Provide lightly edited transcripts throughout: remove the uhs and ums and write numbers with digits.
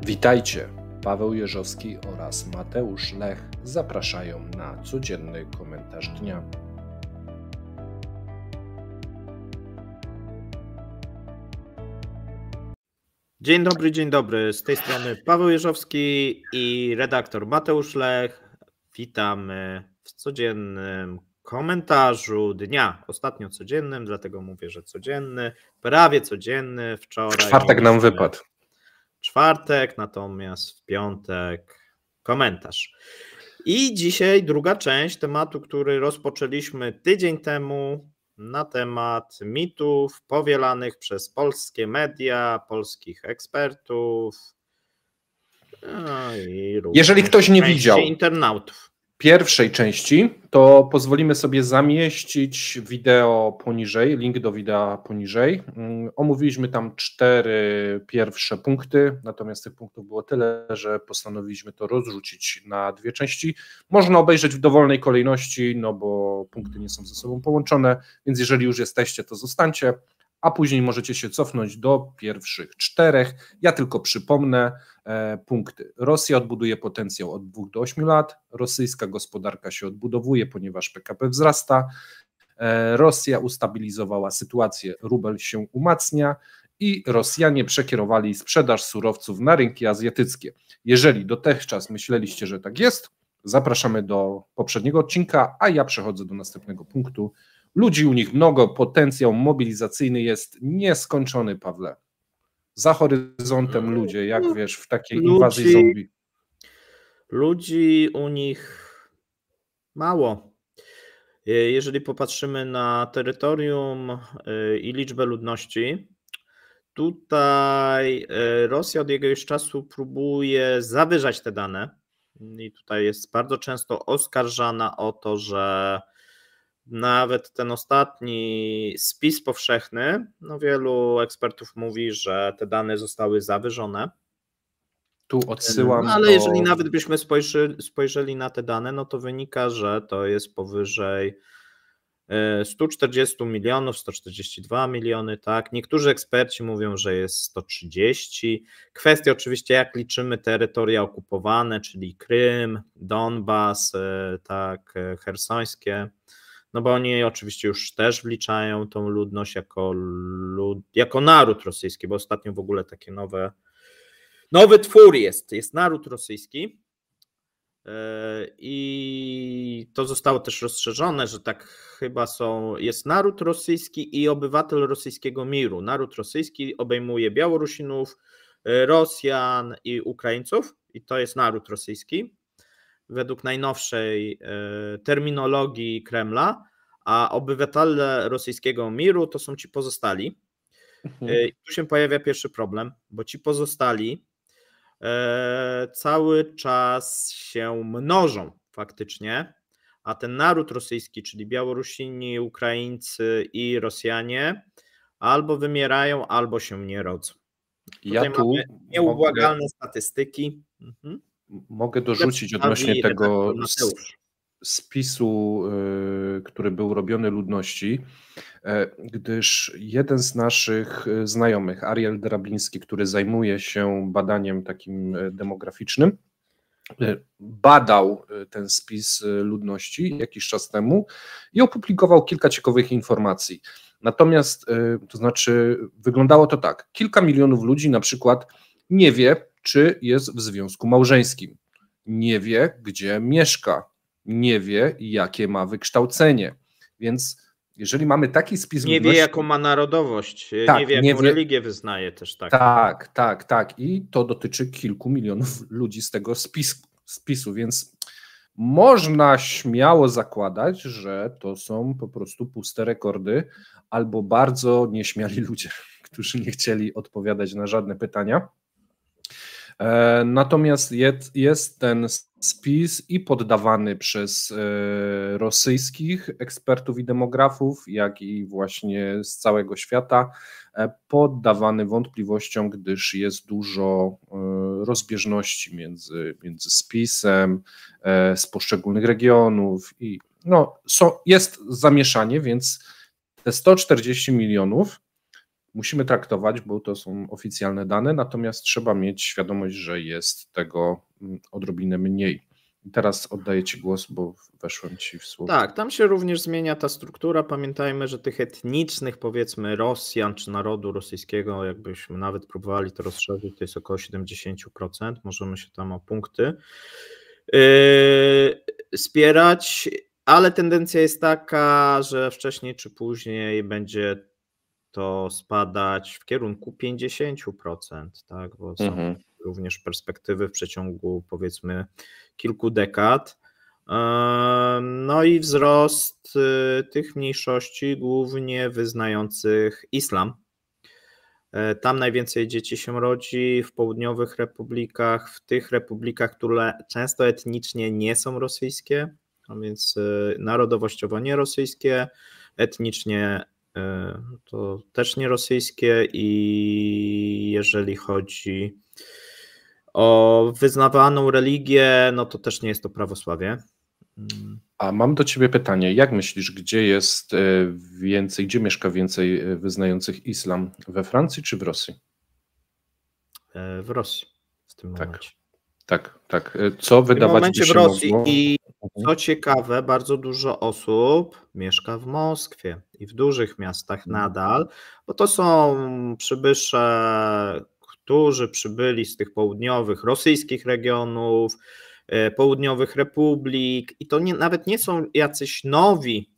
Witajcie! Paweł Jeżowski oraz Mateusz Lech zapraszają na codzienny komentarz dnia. Dzień dobry. Z tej strony Paweł Jeżowski i redaktor Mateusz Lech. Witamy w codziennym komentarzu dnia. Ostatnio codziennym, dlatego mówię, że codzienny, prawie codzienny. Wczoraj. W czwartek nam wypadł. Czwartek, natomiast w piątek komentarz. I dzisiaj druga część tematu, który rozpoczęliśmy tydzień temu na temat mitów powielanych przez polskie media, polskich ekspertów. Jeżeli ktoś nie widział internautów pierwszej części, to pozwolimy sobie zamieścić wideo poniżej, link do wideo poniżej. Omówiliśmy tam 4 pierwsze punkty, natomiast tych punktów było tyle, że postanowiliśmy to rozrzucić na 2 części. Można obejrzeć w dowolnej kolejności, no bo punkty nie są ze sobą połączone, więc jeżeli już jesteście, to zostańcie, a później możecie się cofnąć do pierwszych 4. Ja tylko przypomnę punkty. Rosja odbuduje potencjał od 2 do 8 lat, rosyjska gospodarka się odbudowuje, ponieważ PKB wzrasta, Rosja ustabilizowała sytuację, rubel się umacnia i Rosjanie przekierowali sprzedaż surowców na rynki azjatyckie. Jeżeli dotychczas myśleliście, że tak jest, zapraszamy do poprzedniego odcinka, a ja przechodzę do następnego punktu. Ludzi u nich mnogo, potencjał mobilizacyjny jest nieskończony, Pawle. Za horyzontem ludzie, jak wiesz, w takiej inwazji zombie. Ludzi u nich mało. Jeżeli popatrzymy na terytorium i liczbę ludności, tutaj Rosja od jakiegoś czasu próbuje zawyżać te dane i tutaj jest bardzo często oskarżana o to, że nawet ten ostatni spis powszechny, no wielu ekspertów mówi, że te dane zostały zawyżone. Tu odsyłam ale jeżeli nawet byśmy spojrzeli na te dane, no to wynika, że to jest powyżej 140 milionów, 142 miliony, tak. Niektórzy eksperci mówią, że jest 130. Kwestia oczywiście, jak liczymy terytoria okupowane, czyli Krym, Donbas, tak, chersońskie. No bo oni oczywiście już też wliczają tą ludność jako naród rosyjski, bo ostatnio w ogóle takie nowy twór jest naród rosyjski i to zostało też rozszerzone, że tak chyba jest naród rosyjski i obywatel rosyjskiego miru. Naród rosyjski obejmuje Białorusinów, Rosjan i Ukraińców i to jest naród rosyjski według najnowszej terminologii Kremla, a obywatele rosyjskiego miru to są ci pozostali. I tu się pojawia pierwszy problem, bo ci pozostali cały czas się mnożą faktycznie, a ten naród rosyjski, czyli Białorusini, Ukraińcy i Rosjanie albo wymierają, albo się nie rodzą. Tutaj mamy nieubłagalne statystyki. Mogę dorzucić odnośnie tego spisu, który był robiony ludności, gdyż jeden z naszych znajomych, Ariel Drabiński, który zajmuje się badaniem takim demograficznym, badał ten spis ludności jakiś czas temu i opublikował kilka ciekawych informacji. Natomiast, to znaczy, wyglądało to tak, kilka milionów ludzi na przykład nie wie, czy jest w związku małżeńskim, nie wie, gdzie mieszka, nie wie, jakie ma wykształcenie, więc jeżeli mamy taki spis ludności... Nie wie, jaką ma narodowość, tak, nie wie, jaką religię wyznaje też. Tak. I to dotyczy kilku milionów ludzi z tego spisu, więc można śmiało zakładać, że to są po prostu puste rekordy albo bardzo nieśmiali ludzie, którzy nie chcieli odpowiadać na żadne pytania. Natomiast jest ten spis i poddawany przez rosyjskich ekspertów i demografów, jak i właśnie z całego świata, poddawany wątpliwościom, gdyż jest dużo rozbieżności między spisem z poszczególnych regionów i jest zamieszanie, więc te 140 milionów musimy traktować, bo to są oficjalne dane, natomiast trzeba mieć świadomość, że jest tego odrobinę mniej. I teraz oddaję Ci głos, bo weszłem Ci w słowo. Tak, tam się również zmienia ta struktura. Pamiętajmy, że tych etnicznych, powiedzmy, Rosjan czy narodu rosyjskiego, jakbyśmy nawet próbowali to rozszerzyć, to jest około 70%. Możemy się tam o punkty spierać, ale tendencja jest taka, że wcześniej czy później będzie to spadać w kierunku 50%, tak, bo są również perspektywy w przeciągu, powiedzmy, kilku dekad. No i wzrost tych mniejszości, głównie wyznających islam. Tam najwięcej dzieci się rodzi, w południowych republikach, w tych republikach, które często etnicznie nie są rosyjskie, a więc narodowościowo nie rosyjskie, etnicznie to też nie rosyjskie, i jeżeli chodzi o wyznawaną religię, no to też nie jest to prawosławie. A mam do Ciebie pytanie, jak myślisz, gdzie jest więcej, gdzie mieszka więcej wyznających islam? We Francji czy w Rosji? W Rosji w tym momencie. Tak. Co wydawać by się w Rosji mogło? I co ciekawe, bardzo dużo osób mieszka w Moskwie i w dużych miastach nadal, bo to są przybysze, którzy przybyli z tych południowych rosyjskich regionów, południowych republik, i to nawet nie są jacyś nowi,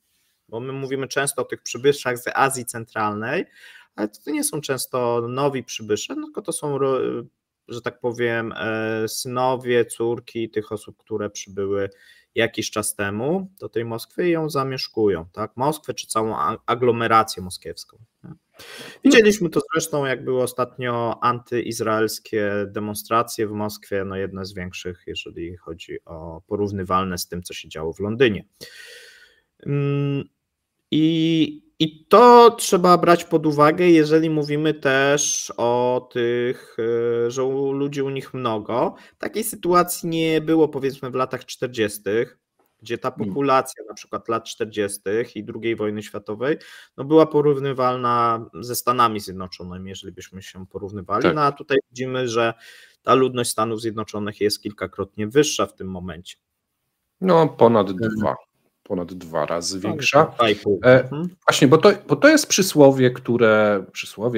bo my mówimy często o tych przybyszach z Azji Centralnej, ale to nie są często nowi przybysze, tylko to są, że tak powiem, synowie, córki tych osób, które przybyły jakiś czas temu do tej Moskwy i ją zamieszkują, tak? Moskwę czy całą aglomerację moskiewską. Widzieliśmy to zresztą, jak były ostatnio antyizraelskie demonstracje w Moskwie, no jedne z większych, jeżeli chodzi o porównywalne z tym, co się działo w Londynie. I to trzeba brać pod uwagę, jeżeli mówimy też o tych, że ludzi u nich mnogo. Takiej sytuacji nie było, powiedzmy, w latach 40., gdzie ta populacja na przykład lat 40. i II wojny światowej no była porównywalna ze Stanami Zjednoczonymi, jeżeli byśmy się porównywali. Tak. No a tutaj widzimy, że ta ludność Stanów Zjednoczonych jest kilkakrotnie wyższa w tym momencie. No ponad dwa razy większa. Właśnie, bo to jest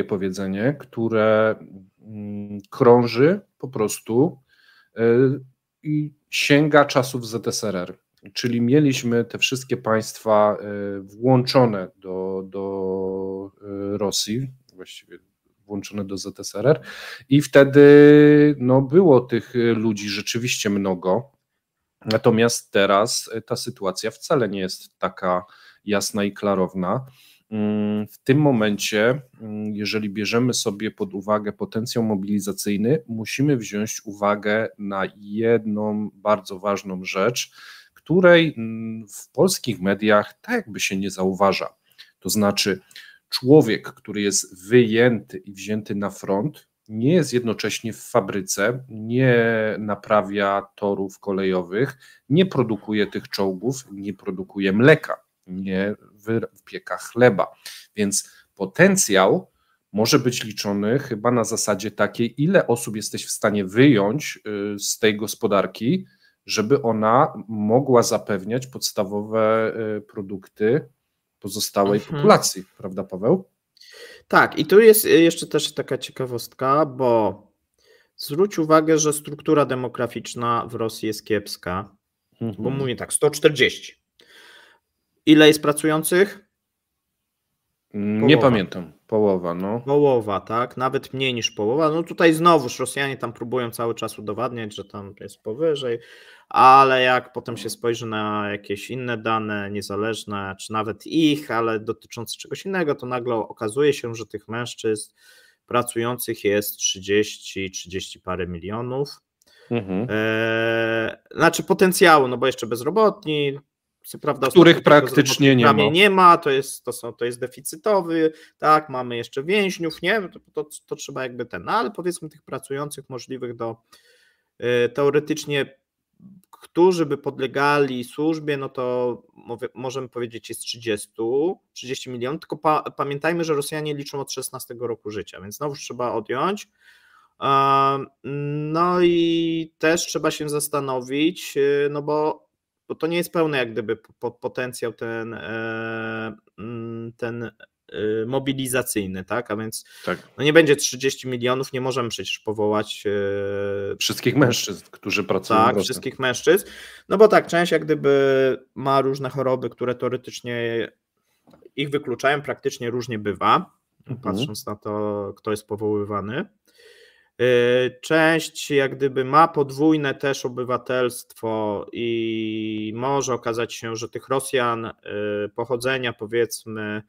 powiedzenie, które krąży po prostu i sięga czasów ZSRR. Czyli mieliśmy te wszystkie państwa włączone do Rosji, właściwie włączone do ZSRR, i wtedy no, było tych ludzi rzeczywiście mnogo. Natomiast teraz ta sytuacja wcale nie jest taka jasna i klarowna. W tym momencie, jeżeli bierzemy sobie pod uwagę potencjał mobilizacyjny, musimy wziąć uwagę na jedną bardzo ważną rzecz, której w polskich mediach tak jakby się nie zauważa. To znaczy, człowiek, który jest wyjęty i wzięty na front, nie jest jednocześnie w fabryce, nie naprawia torów kolejowych, nie produkuje tych czołgów, nie produkuje mleka, nie wypieka chleba. Więc potencjał może być liczony chyba na zasadzie takiej, ile osób jesteś w stanie wyjąć z tej gospodarki, żeby ona mogła zapewniać podstawowe produkty pozostałej populacji, prawda, Paweł? Tak, i tu jest jeszcze też taka ciekawostka, bo zwróć uwagę, że struktura demograficzna w Rosji jest kiepska, bo mówię tak, 140. Ile jest pracujących? Nie pamiętam. Połowa, no. Połowa, tak, nawet mniej niż połowa. No tutaj znowuż Rosjanie tam próbują cały czas udowadniać, że tam jest powyżej, ale jak potem się spojrzy na jakieś inne dane niezależne, czy nawet ich, ale dotyczące czegoś innego, to nagle okazuje się, że tych mężczyzn pracujących jest 30 parę milionów. Znaczy potencjału, no bo jeszcze bezrobotni, co prawda, których praktycznie nie ma, to jest deficytowy, tak, mamy jeszcze więźniów, nie, to trzeba jakby no ale powiedzmy tych pracujących możliwych do teoretycznie którzy by podlegali służbie, no to możemy powiedzieć jest 30 milionów, tylko pamiętajmy, że Rosjanie liczą od 16 roku życia, więc znowu trzeba odjąć. No i też trzeba się zastanowić, no bo to nie jest pełny jak gdyby potencjał ten mobilizacyjny, tak? A więc no nie będzie 30 milionów, nie możemy przecież powołać wszystkich mężczyzn, którzy pracują. Tak, wszystkich mężczyzn. No bo tak, część jak gdyby ma różne choroby, które teoretycznie ich wykluczają, praktycznie różnie bywa, patrząc na to, kto jest powoływany. Część jak gdyby ma podwójne też obywatelstwo i może okazać się, że tych Rosjan pochodzenia powiedzmy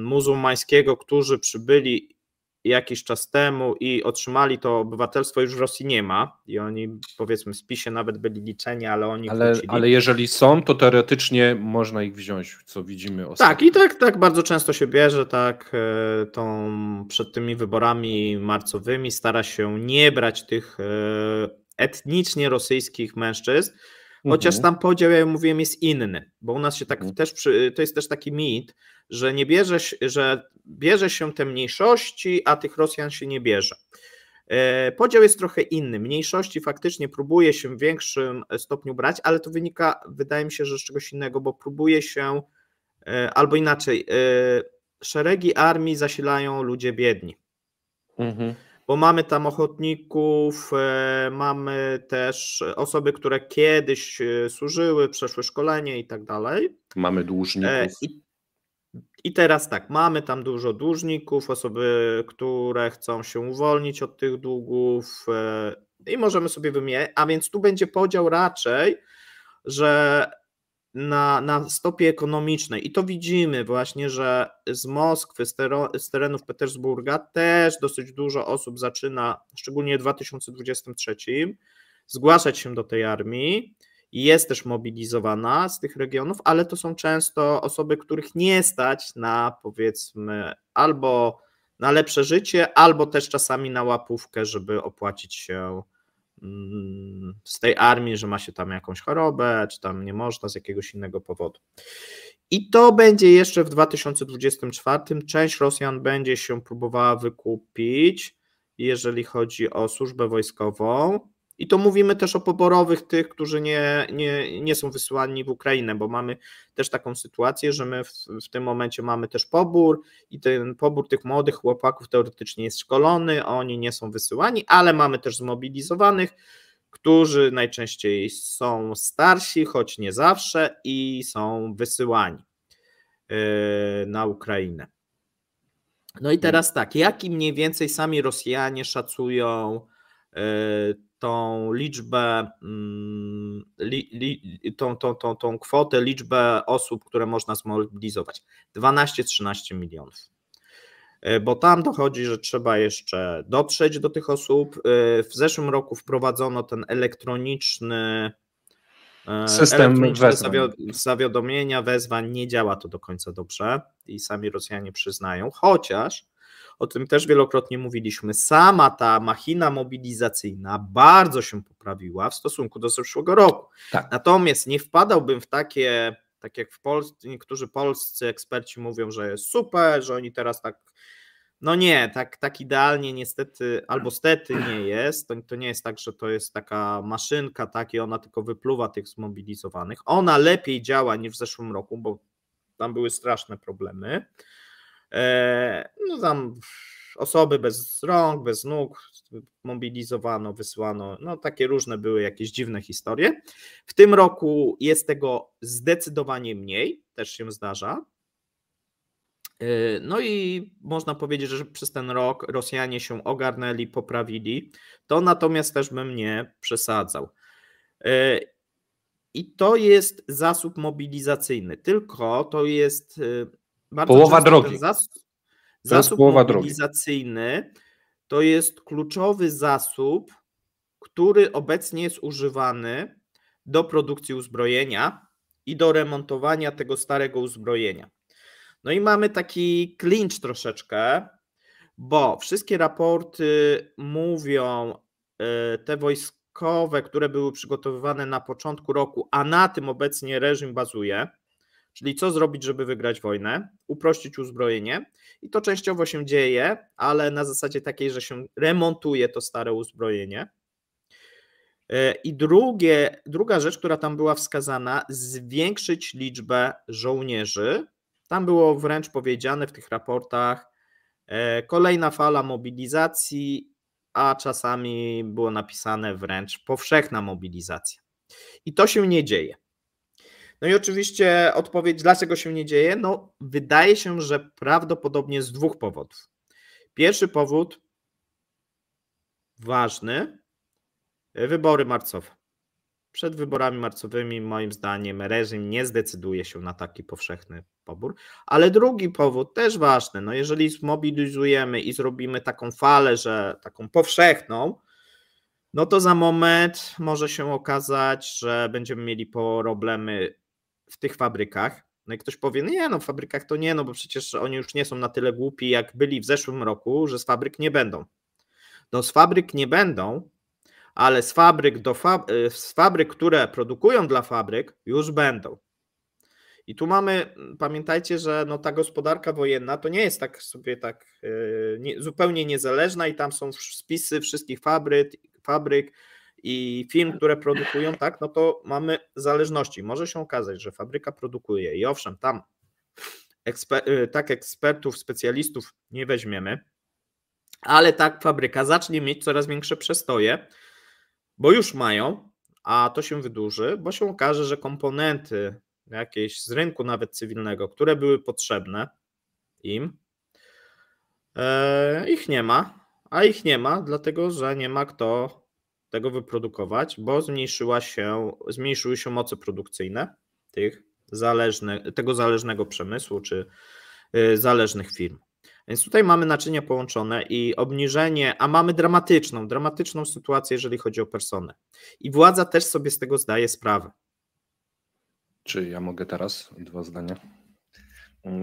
muzułmańskiego, którzy przybyli jakiś czas temu i otrzymali to obywatelstwo, już w Rosji nie ma i oni powiedzmy w spisie nawet byli liczeni, ale oni wrócili. Ale jeżeli są, to teoretycznie można ich wziąć, co widzimy ostatnio. Tak, i tak bardzo często się bierze, tak, przed tymi wyborami marcowymi stara się nie brać tych etnicznie rosyjskich mężczyzn, chociaż tam podział, jak mówiłem, jest inny, bo u nas się tak też, to jest też taki mit, że nie bierze się te mniejszości, a tych Rosjan się nie bierze. Podział jest trochę inny. Mniejszości faktycznie próbuje się w większym stopniu brać, ale to wynika, wydaje mi się, że z czegoś innego, bo próbuje się, albo inaczej, szeregi armii zasilają ludzie biedni. Bo mamy tam ochotników, mamy też osoby, które kiedyś służyły, przeszły szkolenie i tak dalej. Mamy dłużników. I teraz tak, mamy tam dużo dłużników, osoby, które chcą się uwolnić od tych długów i możemy sobie wymienić, a więc tu będzie podział raczej, że na stopie ekonomicznej i to widzimy właśnie, że z Moskwy, z terenów Petersburga też dosyć dużo osób zaczyna, szczególnie w 2023, zgłaszać się do tej armii. Jest też mobilizowana z tych regionów, ale to są często osoby, których nie stać na powiedzmy albo na lepsze życie, albo też czasami na łapówkę, żeby opłacić się z tej armii, że ma się tam jakąś chorobę, czy tam nie można z jakiegoś innego powodu. I to będzie jeszcze w 2024. Część Rosjan będzie się próbowała wykupić, jeżeli chodzi o służbę wojskową. I to mówimy też o poborowych tych, którzy nie są wysyłani w Ukrainę, bo mamy też taką sytuację, że my w tym momencie mamy też pobór i ten pobór tych młodych chłopaków teoretycznie jest szkolony, oni nie są wysyłani, ale mamy też zmobilizowanych, którzy najczęściej są starsi, choć nie zawsze i są wysyłani na Ukrainę. No i teraz tak, jaki mniej więcej sami Rosjanie szacują tą liczbę, tą kwotę, liczbę osób, które można zmobilizować. 12-13 milionów. Bo tam dochodzi, że trzeba jeszcze dotrzeć do tych osób. W zeszłym roku wprowadzono ten elektroniczny system zawiadomienia, wezwań. Nie działa to do końca dobrze i sami Rosjanie przyznają, chociaż o tym też wielokrotnie mówiliśmy, sama ta machina mobilizacyjna bardzo się poprawiła w stosunku do zeszłego roku. Tak. Natomiast nie wpadałbym w takie, tak jak w Polsce, niektórzy polscy eksperci mówią, że jest super, że oni teraz tak, no nie, tak idealnie niestety, albo stety nie jest, to nie jest tak, że to jest taka maszynka, tak, i ona tylko wypluwa tych zmobilizowanych. Ona lepiej działa niż w zeszłym roku, bo tam były straszne problemy. No tam osoby bez rąk, bez nóg mobilizowano, wysłano, no takie różne były jakieś dziwne historie. W tym roku jest tego zdecydowanie mniej, też się zdarza. No i można powiedzieć, że przez ten rok Rosjanie się ogarnęli, poprawili. To natomiast też bym nie przesadzał. I to jest zasób mobilizacyjny, tylko to jest bardzo połowa drogi. Zasób mobilizacyjny to jest kluczowy zasób, który obecnie jest używany do produkcji uzbrojenia i do remontowania tego starego uzbrojenia. No i mamy taki klincz troszeczkę, bo wszystkie raporty mówią, te wojskowe, które były przygotowywane na początku roku, a na tym obecnie reżim bazuje, czyli co zrobić, żeby wygrać wojnę, uprościć uzbrojenie i to częściowo się dzieje, ale na zasadzie takiej, że się remontuje to stare uzbrojenie. I druga rzecz, która tam była wskazana, zwiększyć liczbę żołnierzy. Tam było wręcz powiedziane w tych raportach, kolejna fala mobilizacji, a czasami było napisane wręcz powszechna mobilizacja. I to się nie dzieje. No i oczywiście odpowiedź, dlaczego się nie dzieje? No, wydaje się, że prawdopodobnie z dwóch powodów. Pierwszy powód, ważny, wybory marcowe. Przed wyborami marcowymi, moim zdaniem, reżim nie zdecyduje się na taki powszechny pobór. Ale drugi powód, też ważny, no jeżeli zmobilizujemy i zrobimy taką falę, że taką powszechną, no to za moment może się okazać, że będziemy mieli problemy w tych fabrykach. No i ktoś powie, nie no, w fabrykach to nie, no bo przecież oni już nie są na tyle głupi, jak byli w zeszłym roku, że z fabryk nie będą. No z fabryk nie będą, ale z fabryk, które produkują dla fabryk, już będą. I tu mamy, pamiętajcie, że no ta gospodarka wojenna to nie jest tak sobie zupełnie niezależna i tam są spisy wszystkich fabryk i firm, które produkują, tak, no to mamy zależności. Może się okazać, że fabryka produkuje i owszem, tam ekspertów, specjalistów nie weźmiemy, ale tak fabryka zacznie mieć coraz większe przestoje, bo już mają, a to się wydłuży, bo się okaże, że komponenty jakieś z rynku nawet cywilnego, które były potrzebne im, ich nie ma, a ich nie ma dlatego, że nie ma kto tego wyprodukować, bo zmniejszyły się moce produkcyjne tego zależnego przemysłu czy zależnych firm. Więc tutaj mamy naczynia połączone i obniżenie, a mamy dramatyczną sytuację, jeżeli chodzi o personel. I władza też sobie z tego zdaje sprawę. Czy ja mogę teraz 2 zdania?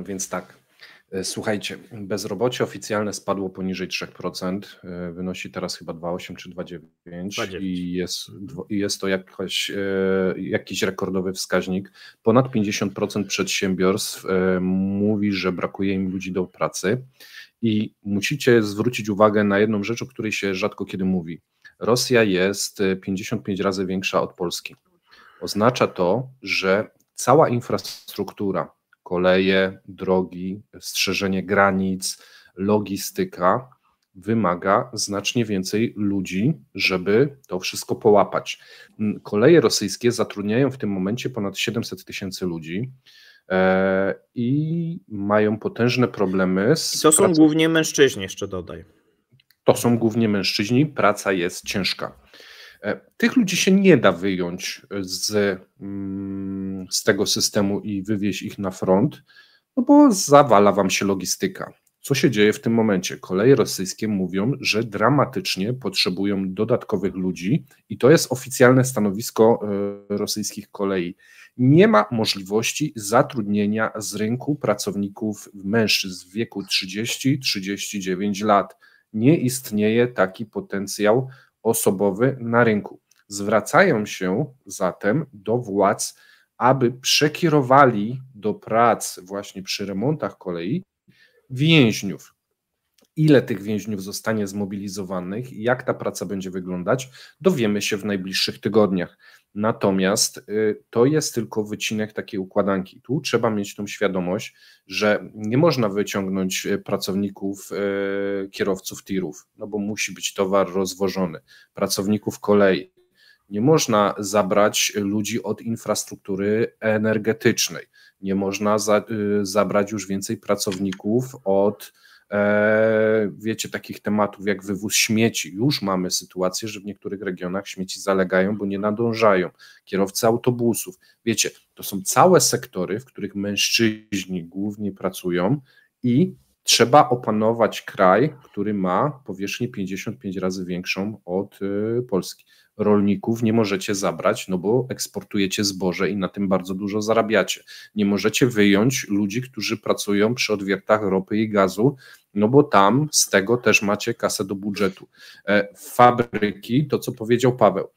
Więc tak, słuchajcie, bezrobocie oficjalne spadło poniżej 3%, wynosi teraz chyba 2,8 czy 2,9 i jest to jakiś rekordowy wskaźnik. Ponad 50% przedsiębiorstw mówi, że brakuje im ludzi do pracy i musicie zwrócić uwagę na jedną rzecz, o której się rzadko kiedy mówi. Rosja jest 55 razy większa od Polski. Oznacza to, że cała infrastruktura, koleje, drogi, strzeżenie granic, logistyka wymaga znacznie więcej ludzi, żeby to wszystko połapać. Koleje rosyjskie zatrudniają w tym momencie ponad 700 000 ludzi i mają potężne problemy z to są głównie mężczyźni, jeszcze dodaj. To są głównie mężczyźni, praca jest ciężka. Tych ludzi się nie da wyjąć z tego systemu i wywieźć ich na front, no bo zawala wam się logistyka. Co się dzieje w tym momencie? Koleje rosyjskie mówią, że dramatycznie potrzebują dodatkowych ludzi i to jest oficjalne stanowisko rosyjskich kolei. Nie ma możliwości zatrudnienia z rynku pracowników mężczyzn w wieku 30-39 lat. Nie istnieje taki potencjał osobowy na rynku. Zwracają się zatem do władz, aby przekierowali do prac właśnie przy remontach kolei więźniów. Ile tych więźniów zostanie zmobilizowanych i jak ta praca będzie wyglądać, dowiemy się w najbliższych tygodniach. Natomiast to jest tylko wycinek takiej układanki. Tu trzeba mieć tą świadomość, że nie można wyciągnąć pracowników, kierowców tirów, no bo musi być towar rozwożony, pracowników kolei. Nie można zabrać ludzi od infrastruktury energetycznej. Nie można zabrać już więcej pracowników od wiecie, takich tematów jak wywóz śmieci. Już mamy sytuację, że w niektórych regionach śmieci zalegają, bo nie nadążają. Kierowcy autobusów. Wiecie, to są całe sektory, w których mężczyźni głównie pracują i Trzeba opanować kraj, który ma powierzchnię 55 razy większą od Polski. Rolników nie możecie zabrać, no bo eksportujecie zboże i na tym bardzo dużo zarabiacie. Nie możecie wyjąć ludzi, którzy pracują przy odwiertach ropy i gazu, no bo tam z tego też macie kasę do budżetu. Fabryki, to co powiedział Paweł,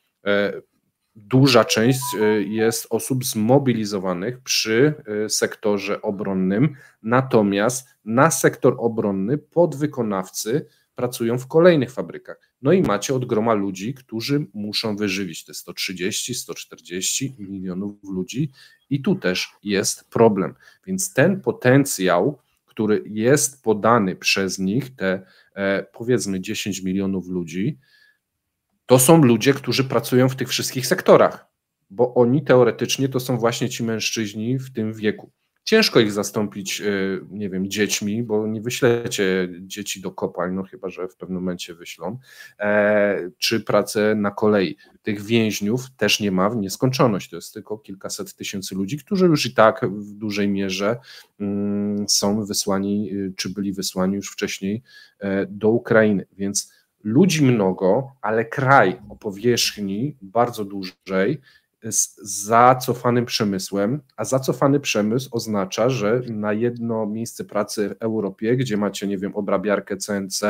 duża część jest osób zmobilizowanych przy sektorze obronnym, natomiast na sektor obronny podwykonawcy pracują w kolejnych fabrykach. No i macie od groma ludzi, którzy muszą wyżywić te 130-140 milionów ludzi i tu też jest problem. Więc ten potencjał, który jest podany przez nich, te powiedzmy 10 milionów ludzi, to są ludzie, którzy pracują w tych wszystkich sektorach, bo oni teoretycznie to są właśnie ci mężczyźni w tym wieku. Ciężko ich zastąpić, nie wiem, dziećmi, bo nie wyślecie dzieci do kopalń, no chyba że w pewnym momencie wyślą, czy pracę na kolei. Tych więźniów też nie ma w nieskończoność, to jest tylko kilkaset tysięcy ludzi, którzy już i tak w dużej mierze są wysłani, czy byli wysłani już wcześniej do Ukrainy, więc ludzi mnogo, ale kraj o powierzchni bardzo dużej, z zacofanym przemysłem, a zacofany przemysł oznacza, że na jedno miejsce pracy w Europie, gdzie macie, nie wiem, obrabiarkę CNC,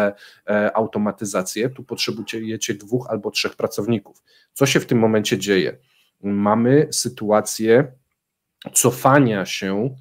automatyzację, tu potrzebujecie 2 albo 3 pracowników. Co się w tym momencie dzieje? Mamy sytuację cofania się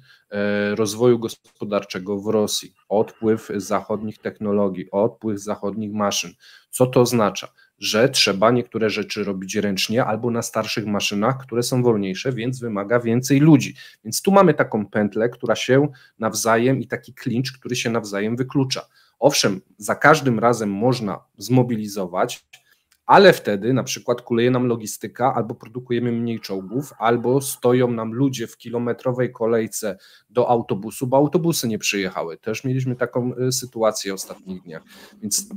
rozwoju gospodarczego w Rosji, odpływ zachodnich technologii, odpływ zachodnich maszyn. Co to oznacza? Że trzeba niektóre rzeczy robić ręcznie albo na starszych maszynach, które są wolniejsze, więc wymaga więcej ludzi. Więc tu mamy taką pętlę, która się nawzajem i taki klincz, który się nawzajem wyklucza. Owszem, za każdym razem można zmobilizować, ale wtedy na przykład kuleje nam logistyka, albo produkujemy mniej czołgów, albo stoją nam ludzie w kilometrowej kolejce do autobusu, bo autobusy nie przyjechały. Też mieliśmy taką sytuację w ostatnich dniach. Więc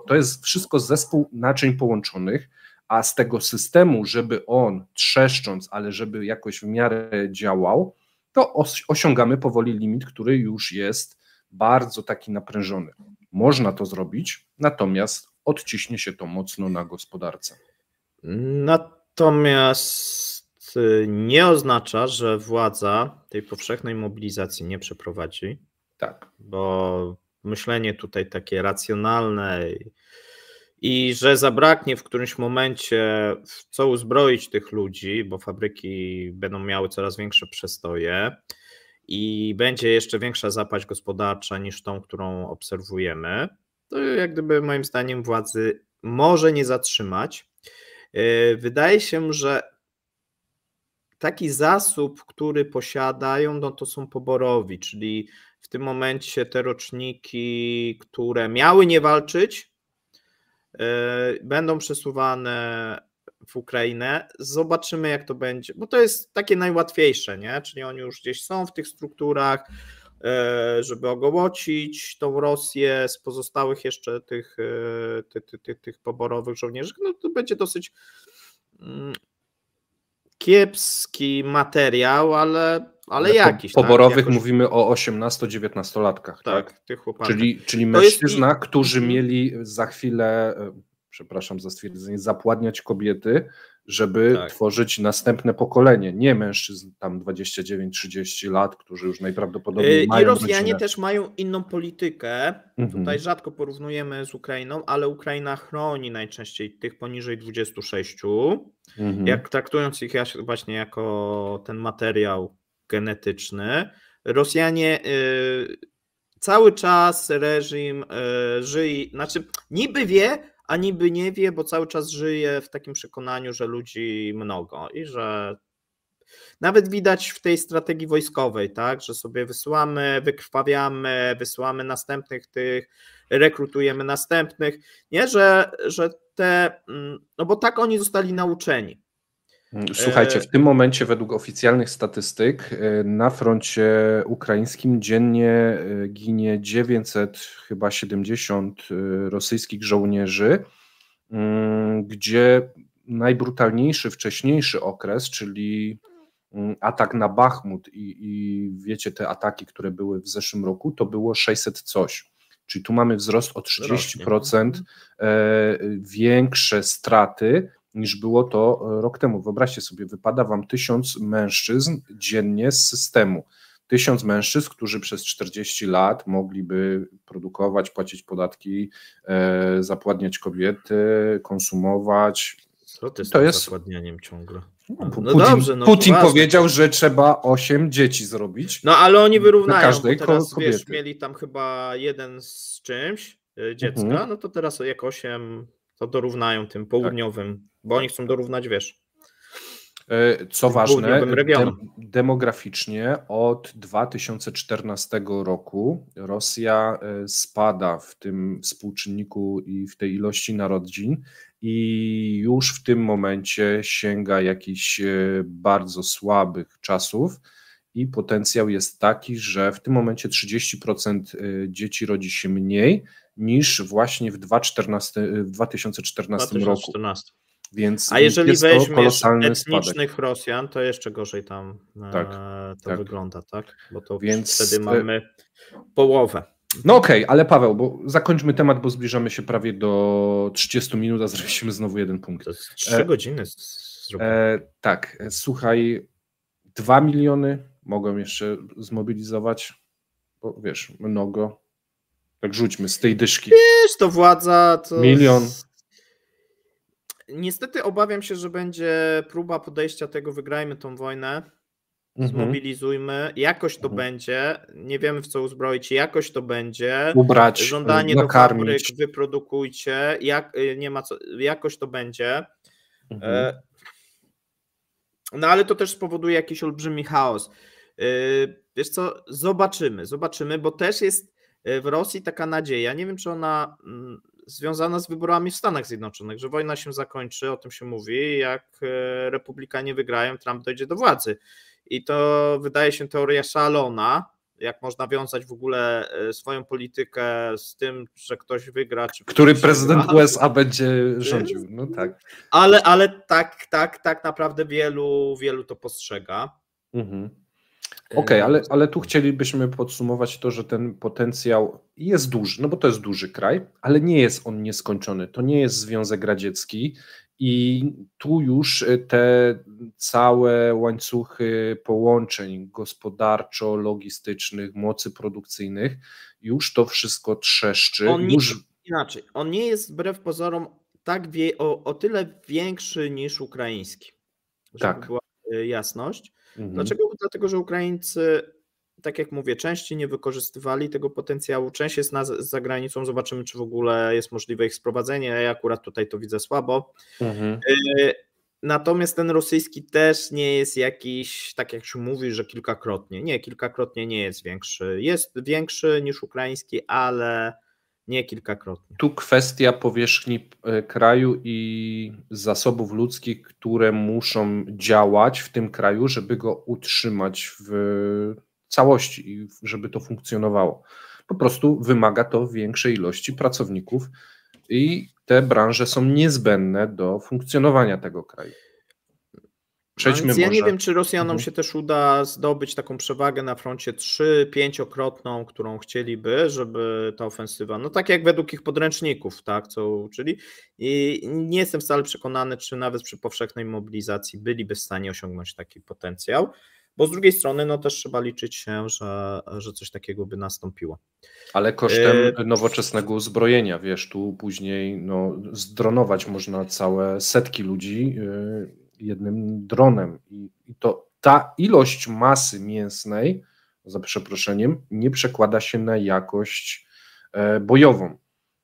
to jest wszystko zespół naczyń połączonych, a z tego systemu, żeby on trzeszcząc, ale żeby jakoś w miarę działał, to osiągamy powoli limit, który już jest bardzo taki naprężony. Można to zrobić, natomiast odciśnie się to mocno na gospodarce. Natomiast nie oznacza, że władza tej powszechnej mobilizacji nie przeprowadzi. Tak. Bo myślenie tutaj takie racjonalne i że zabraknie w którymś momencie w co uzbroić tych ludzi, bo fabryki będą miały coraz większe przestoje i będzie jeszcze większa zapaść gospodarcza niż tą, którą obserwujemy, to jak gdyby moim zdaniem władzy może nie zatrzymać. Wydaje się, że taki zasób, który posiadają, no to są poborowi, czyli w tym momencie te roczniki, które miały nie walczyć, będą przesuwane w Ukrainę. Zobaczymy, jak to będzie, bo to jest takie najłatwiejsze, nie? Czyli oni już gdzieś są w tych strukturach, żeby ogołocić tą Rosję z pozostałych jeszcze tych poborowych żołnierzy. No to będzie dosyć kiepski materiał, ale jakiś. Poborowych tak? Mówimy o 18-19-latkach, tak? Tych chłopaków. Czyli mężczyzna, którzy mieli za chwilę, przepraszam za stwierdzenie, zapładniać kobiety, żeby tworzyć następne pokolenie, nie mężczyzn tam 29-30 lat, którzy już najprawdopodobniej mają I Rosjanie rodzinę. też mają inną politykę, tutaj rzadko porównujemy z Ukrainą, ale Ukraina chroni najczęściej tych poniżej 26, jak traktując ich właśnie jako ten materiał genetyczny. Rosjanie cały czas reżim żyje, znaczy niby wie, a niby nie wie, bo cały czas żyje w takim przekonaniu, że ludzi mnogo i że nawet widać w tej strategii wojskowej, tak, że sobie wysyłamy, wykrwawiamy, wysyłamy następnych tych, rekrutujemy następnych, nie, że te, no bo tak oni zostali nauczeni. Słuchajcie, w tym momencie według oficjalnych statystyk na froncie ukraińskim dziennie ginie 970 rosyjskich żołnierzy, gdzie najbrutalniejszy wcześniejszy okres, czyli atak na Bachmut i wiecie, te ataki, które były w zeszłym roku, to było 600 coś. Czyli tu mamy wzrost o 30% większe straty niż było to rok temu. Wyobraźcie sobie, wypada wam 1000 mężczyzn dziennie z systemu. 1000 mężczyzn, którzy przez 40 lat mogliby produkować, płacić podatki, zapładniać kobiety, konsumować. Co to jest zapładnianiem ciągle? Putin powiedział, że trzeba 8 dzieci zrobić. No ale oni wyrównają, bo teraz wiesz, mieli tam chyba 1 z czymś dziecka, no to teraz jak 8 to dorównają tym południowym, bo oni chcą dorównać, wiesz. Co ważne, demograficznie od 2014 roku Rosja spada w tym współczynniku i w tej ilości narodzin i już w tym momencie sięga jakichś bardzo słabych czasów i potencjał jest taki, że w tym momencie 30% dzieci rodzi się mniej niż właśnie w 2014 roku. Więc a jeżeli jest weźmiesz etnicznych spadek. Rosjan, to jeszcze gorzej tam wygląda, tak? Bo to wtedy mamy połowę. No okej, ale Paweł, bo zakończmy temat, bo zbliżamy się prawie do 30 minut, a zrobiliśmy znowu 1 punkt. To jest 3 godziny. Tak, słuchaj, 2 miliony mogą jeszcze zmobilizować, bo wiesz, mnogo. Tak rzućmy z tej dyszki. Wiesz, to władza to... 1 milion. Niestety obawiam się, że będzie próba podejścia tego, wygrajmy tą wojnę, zmobilizujmy, jakoś to będzie, nie wiemy w co uzbroić, jakoś to będzie, ubrać, żądanie nakarmić. Do fabryk, wyprodukujcie, nie ma co, jakoś to będzie. No ale to też spowoduje jakiś olbrzymi chaos. Wiesz co, zobaczymy, bo też jest w Rosji taka nadzieja, nie wiem czy ona związana z wyborami w Stanach Zjednoczonych, że wojna się zakończy, o tym się mówi, jak republikanie wygrają, Trump dojdzie do władzy. I to wydaje się teoria szalona, jak można wiązać w ogóle swoją politykę z tym, że ktoś wygra. Czy który prezydent USA będzie rządził. No tak. Ale tak naprawdę wielu to postrzega. Okej, ale tu chcielibyśmy podsumować to, że ten potencjał jest duży, no bo to jest duży kraj, ale nie jest on nieskończony. To nie jest Związek Radziecki i tu już te całe łańcuchy połączeń gospodarczo-logistycznych, mocy produkcyjnych, już to wszystko trzeszczy. Inaczej, on nie jest wbrew pozorom o tyle większy niż ukraiński, żeby była jasność. Dlaczego? Dlatego, że Ukraińcy, tak jak mówię, częściej nie wykorzystywali tego potencjału, część jest za granicą, zobaczymy, czy w ogóle jest możliwe ich sprowadzenie, ja akurat tutaj to widzę słabo. Natomiast ten rosyjski też nie jest jakiś, tak jak się mówi, że kilkakrotnie nie jest większy. Jest większy niż ukraiński, ale nie kilkakrotnie. Tu kwestia powierzchni kraju i zasobów ludzkich, które muszą działać w tym kraju, żeby go utrzymać w całości i żeby to funkcjonowało. Po prostu wymaga to większej ilości pracowników i te branże są niezbędne do funkcjonowania tego kraju. Więc ja nie wiem, czy Rosjanom się też uda zdobyć taką przewagę na froncie 3-5-krotną, którą chcieliby, żeby ta ofensywa, no tak jak według ich podręczników, tak, co uczyli. I nie jestem wcale przekonany, czy nawet przy powszechnej mobilizacji byliby w stanie osiągnąć taki potencjał, bo z drugiej strony no też trzeba liczyć się, że coś takiego by nastąpiło. Ale kosztem nowoczesnego uzbrojenia, wiesz, tu później no, zdronować można całe setki ludzi jednym dronem i to ta ilość masy mięsnej, za przeproszeniem, nie przekłada się na jakość bojową.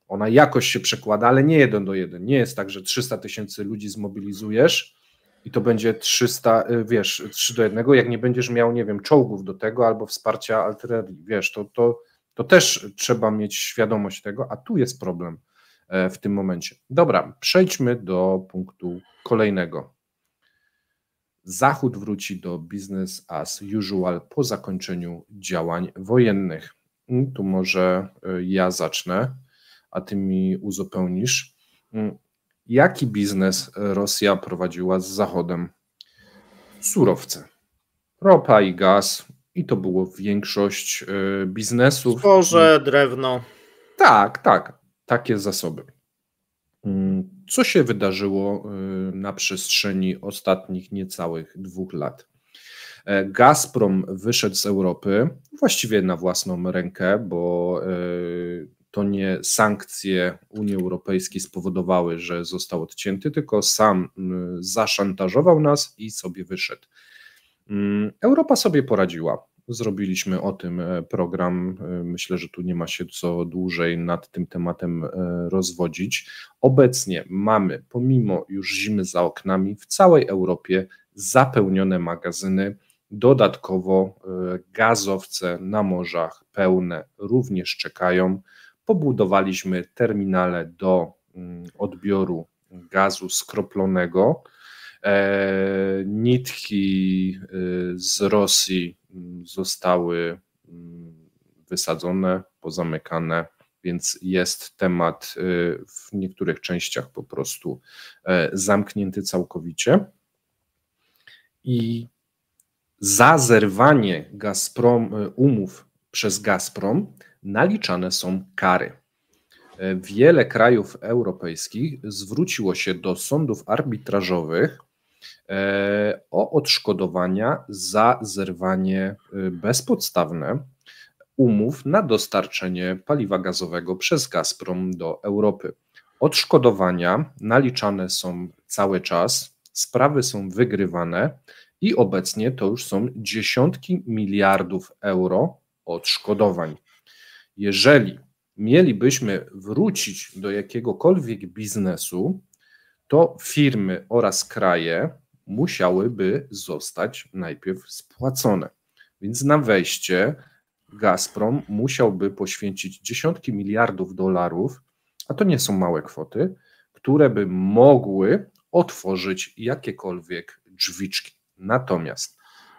Ona jakoś się przekłada, ale nie 1 do 1. Nie jest tak, że 300 000 ludzi zmobilizujesz i to będzie 300, wiesz, 3 do 1, jak nie będziesz miał, nie wiem, czołgów do tego albo wsparcia artylerii, wiesz, to też trzeba mieć świadomość tego, a tu jest problem w tym momencie. Dobra, przejdźmy do punktu kolejnego. Zachód wróci do business as usual po zakończeniu działań wojennych. Tu może ja zacznę, a ty mi uzupełnisz. Jaki biznes Rosja prowadziła z Zachodem? Surowce. ropa i gaz i to było większość biznesów. Zboże, drewno. Tak, takie zasoby. Co się wydarzyło na przestrzeni ostatnich niecałych 2 lat? Gazprom wyszedł z Europy właściwie na własną rękę, bo to nie sankcje Unii Europejskiej spowodowały, że został odcięty, tylko sam zaszantażował nas i sobie wyszedł. Europa sobie poradziła. Zrobiliśmy o tym program. Myślę, że tu nie ma się co dłużej nad tym tematem rozwodzić. Obecnie mamy, pomimo już zimy za oknami, w całej Europie zapełnione magazyny. Dodatkowo gazowce na morzach pełne również czekają. Pobudowaliśmy terminale do odbioru gazu skroplonego. Nitki z Rosji zostały wysadzone, pozamykane, więc jest temat w niektórych częściach po prostu zamknięty całkowicie. I za zerwanie umów przez Gazprom naliczane są kary. Wiele krajów europejskich zwróciło się do sądów arbitrażowych o odszkodowania za zerwanie bezpodstawne umów na dostarczenie paliwa gazowego przez Gazprom do Europy. Odszkodowania naliczane są cały czas, sprawy są wygrywane i obecnie to już są dziesiątki miliardów euro odszkodowań. Jeżeli mielibyśmy wrócić do jakiegokolwiek biznesu, to firmy oraz kraje musiałyby zostać najpierw spłacone. Więc na wejście Gazprom musiałby poświęcić dziesiątki miliardów dolarów, a to nie są małe kwoty, które by mogły otworzyć jakiekolwiek drzwiczki. Natomiast,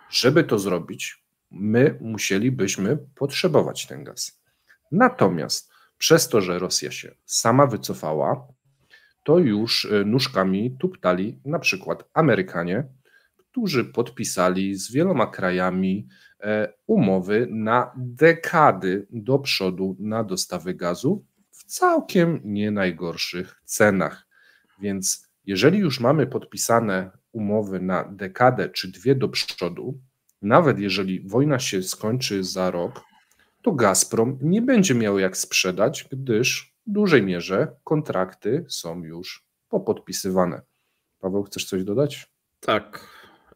żeby to zrobić, my musielibyśmy potrzebować ten gaz. Natomiast przez to, że Rosja się sama wycofała, to już nóżkami tuptali na przykład Amerykanie, którzy podpisali z wieloma krajami umowy na dekady do przodu na dostawy gazu w całkiem nie najgorszych cenach. Więc jeżeli już mamy podpisane umowy na dekadę czy 2 do przodu, nawet jeżeli wojna się skończy za rok, to Gazprom nie będzie miał jak sprzedać, gdyż w dużej mierze kontrakty są już popodpisywane. Paweł, chcesz coś dodać? Tak,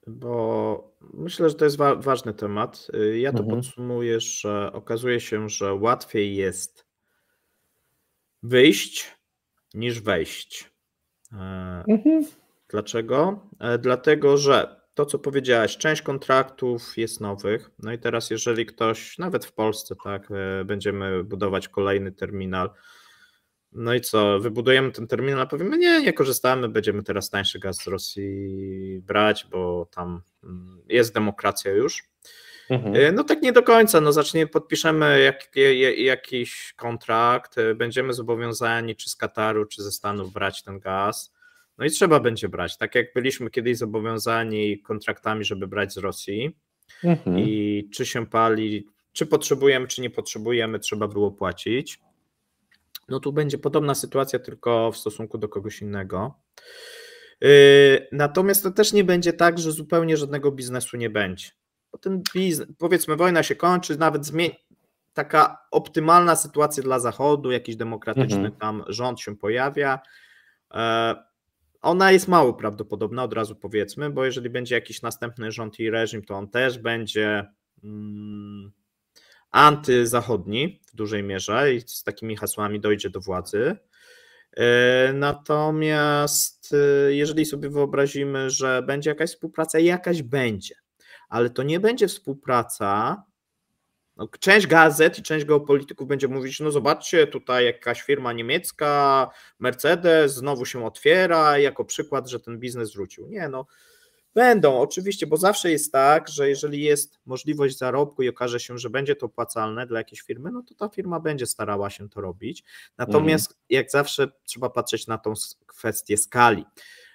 bo myślę, że to jest ważny temat. Ja to podsumuję, że okazuje się, że łatwiej jest wyjść niż wejść. Dlaczego? Dlatego, że to, co powiedziałeś, część kontraktów jest nowych. No i teraz, jeżeli ktoś, nawet w Polsce, tak, będziemy budować kolejny terminal, no i co, wybudujemy ten terminal, a powiemy, nie korzystamy, będziemy teraz tańszy gaz z Rosji brać, bo tam jest demokracja już. No tak nie do końca, no podpiszemy jakiś kontrakt, będziemy zobowiązani czy z Kataru, czy ze Stanów brać ten gaz, no i trzeba będzie brać, tak jak byliśmy kiedyś zobowiązani kontraktami, żeby brać z Rosji i czy się pali, czy potrzebujemy, czy nie potrzebujemy, trzeba było płacić. No tu będzie podobna sytuacja, tylko w stosunku do kogoś innego. Natomiast to też nie będzie tak, że zupełnie żadnego biznesu nie będzie. Bo ten biznes, powiedzmy, wojna się kończy, nawet taka optymalna sytuacja dla Zachodu, jakiś demokratyczny tam rząd się pojawia. Ona jest mało prawdopodobna, od razu powiedzmy, bo jeżeli będzie jakiś następny rząd i reżim, to on też będzie antyzachodni w dużej mierze i z takimi hasłami dojdzie do władzy. Natomiast jeżeli sobie wyobrazimy, że będzie jakaś współpraca, jakaś będzie, ale to nie będzie współpraca. No, część gazet i część geopolityków będzie mówić, no zobaczcie, tutaj jakaś firma niemiecka, Mercedes znowu się otwiera, jako przykład, że ten biznes wrócił. Nie, no będą oczywiście, bo zawsze jest tak, że jeżeli jest możliwość zarobku i okaże się, że będzie to opłacalne dla jakiejś firmy, no to ta firma będzie starała się to robić. Natomiast jak zawsze trzeba patrzeć na tą kwestię skali,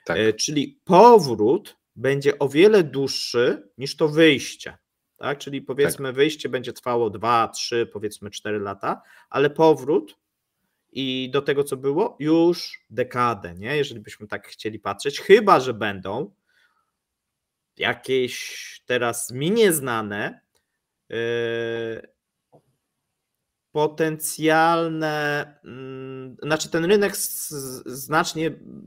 tak. Czyli powrót będzie o wiele dłuższy niż to wyjście. Tak? Czyli powiedzmy wyjście będzie trwało 2, 3, powiedzmy 4 lata, ale powrót i do tego, co było, już dekadę, nie? Jeżeli byśmy tak chcieli patrzeć, chyba że będą jakieś teraz mi nieznane potencjalne, znaczy ten rynek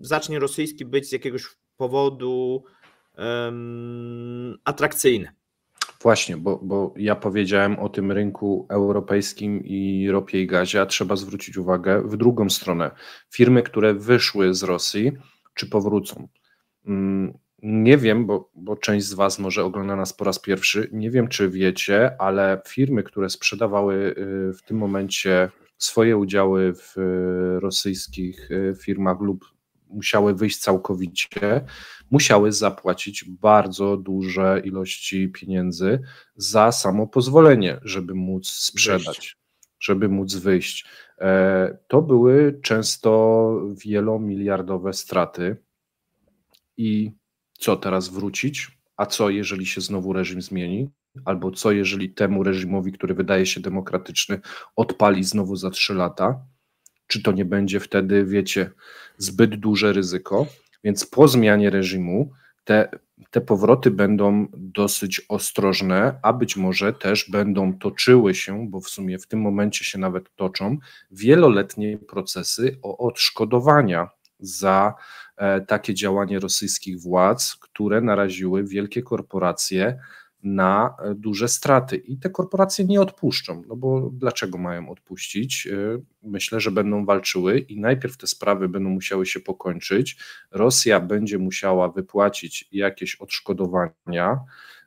zacznie rosyjski być z jakiegoś powodu atrakcyjny. Właśnie, bo ja powiedziałem o tym rynku europejskim i ropie i gazie, a trzeba zwrócić uwagę w drugą stronę. Firmy, które wyszły z Rosji, czy powrócą? Nie wiem, bo część z Was może ogląda nas po raz pierwszy. Nie wiem, czy wiecie, ale firmy, które sprzedawały w tym momencie swoje udziały w rosyjskich firmach lub musiały wyjść całkowicie, musiały zapłacić bardzo duże ilości pieniędzy za samo pozwolenie, żeby móc sprzedać, żeby móc wyjść. To były często wielomiliardowe straty. I co teraz wrócić? A co, jeżeli się znowu reżim zmieni? Albo co, jeżeli temu reżimowi, który wydaje się demokratyczny, odpali znowu za 3 lata? Czy to nie będzie wtedy, wiecie, zbyt duże ryzyko? Więc po zmianie reżimu te powroty będą dosyć ostrożne, a być może też będą toczyły się, bo w sumie w tym momencie się nawet toczą, wieloletnie procesy o odszkodowania za takie działanie rosyjskich władz, które naraziły wielkie korporacje na duże straty. I te korporacje nie odpuszczą, no bo dlaczego mają odpuścić? Myślę, że będą walczyły i najpierw te sprawy będą musiały się pokończyć. Rosja będzie musiała wypłacić jakieś odszkodowania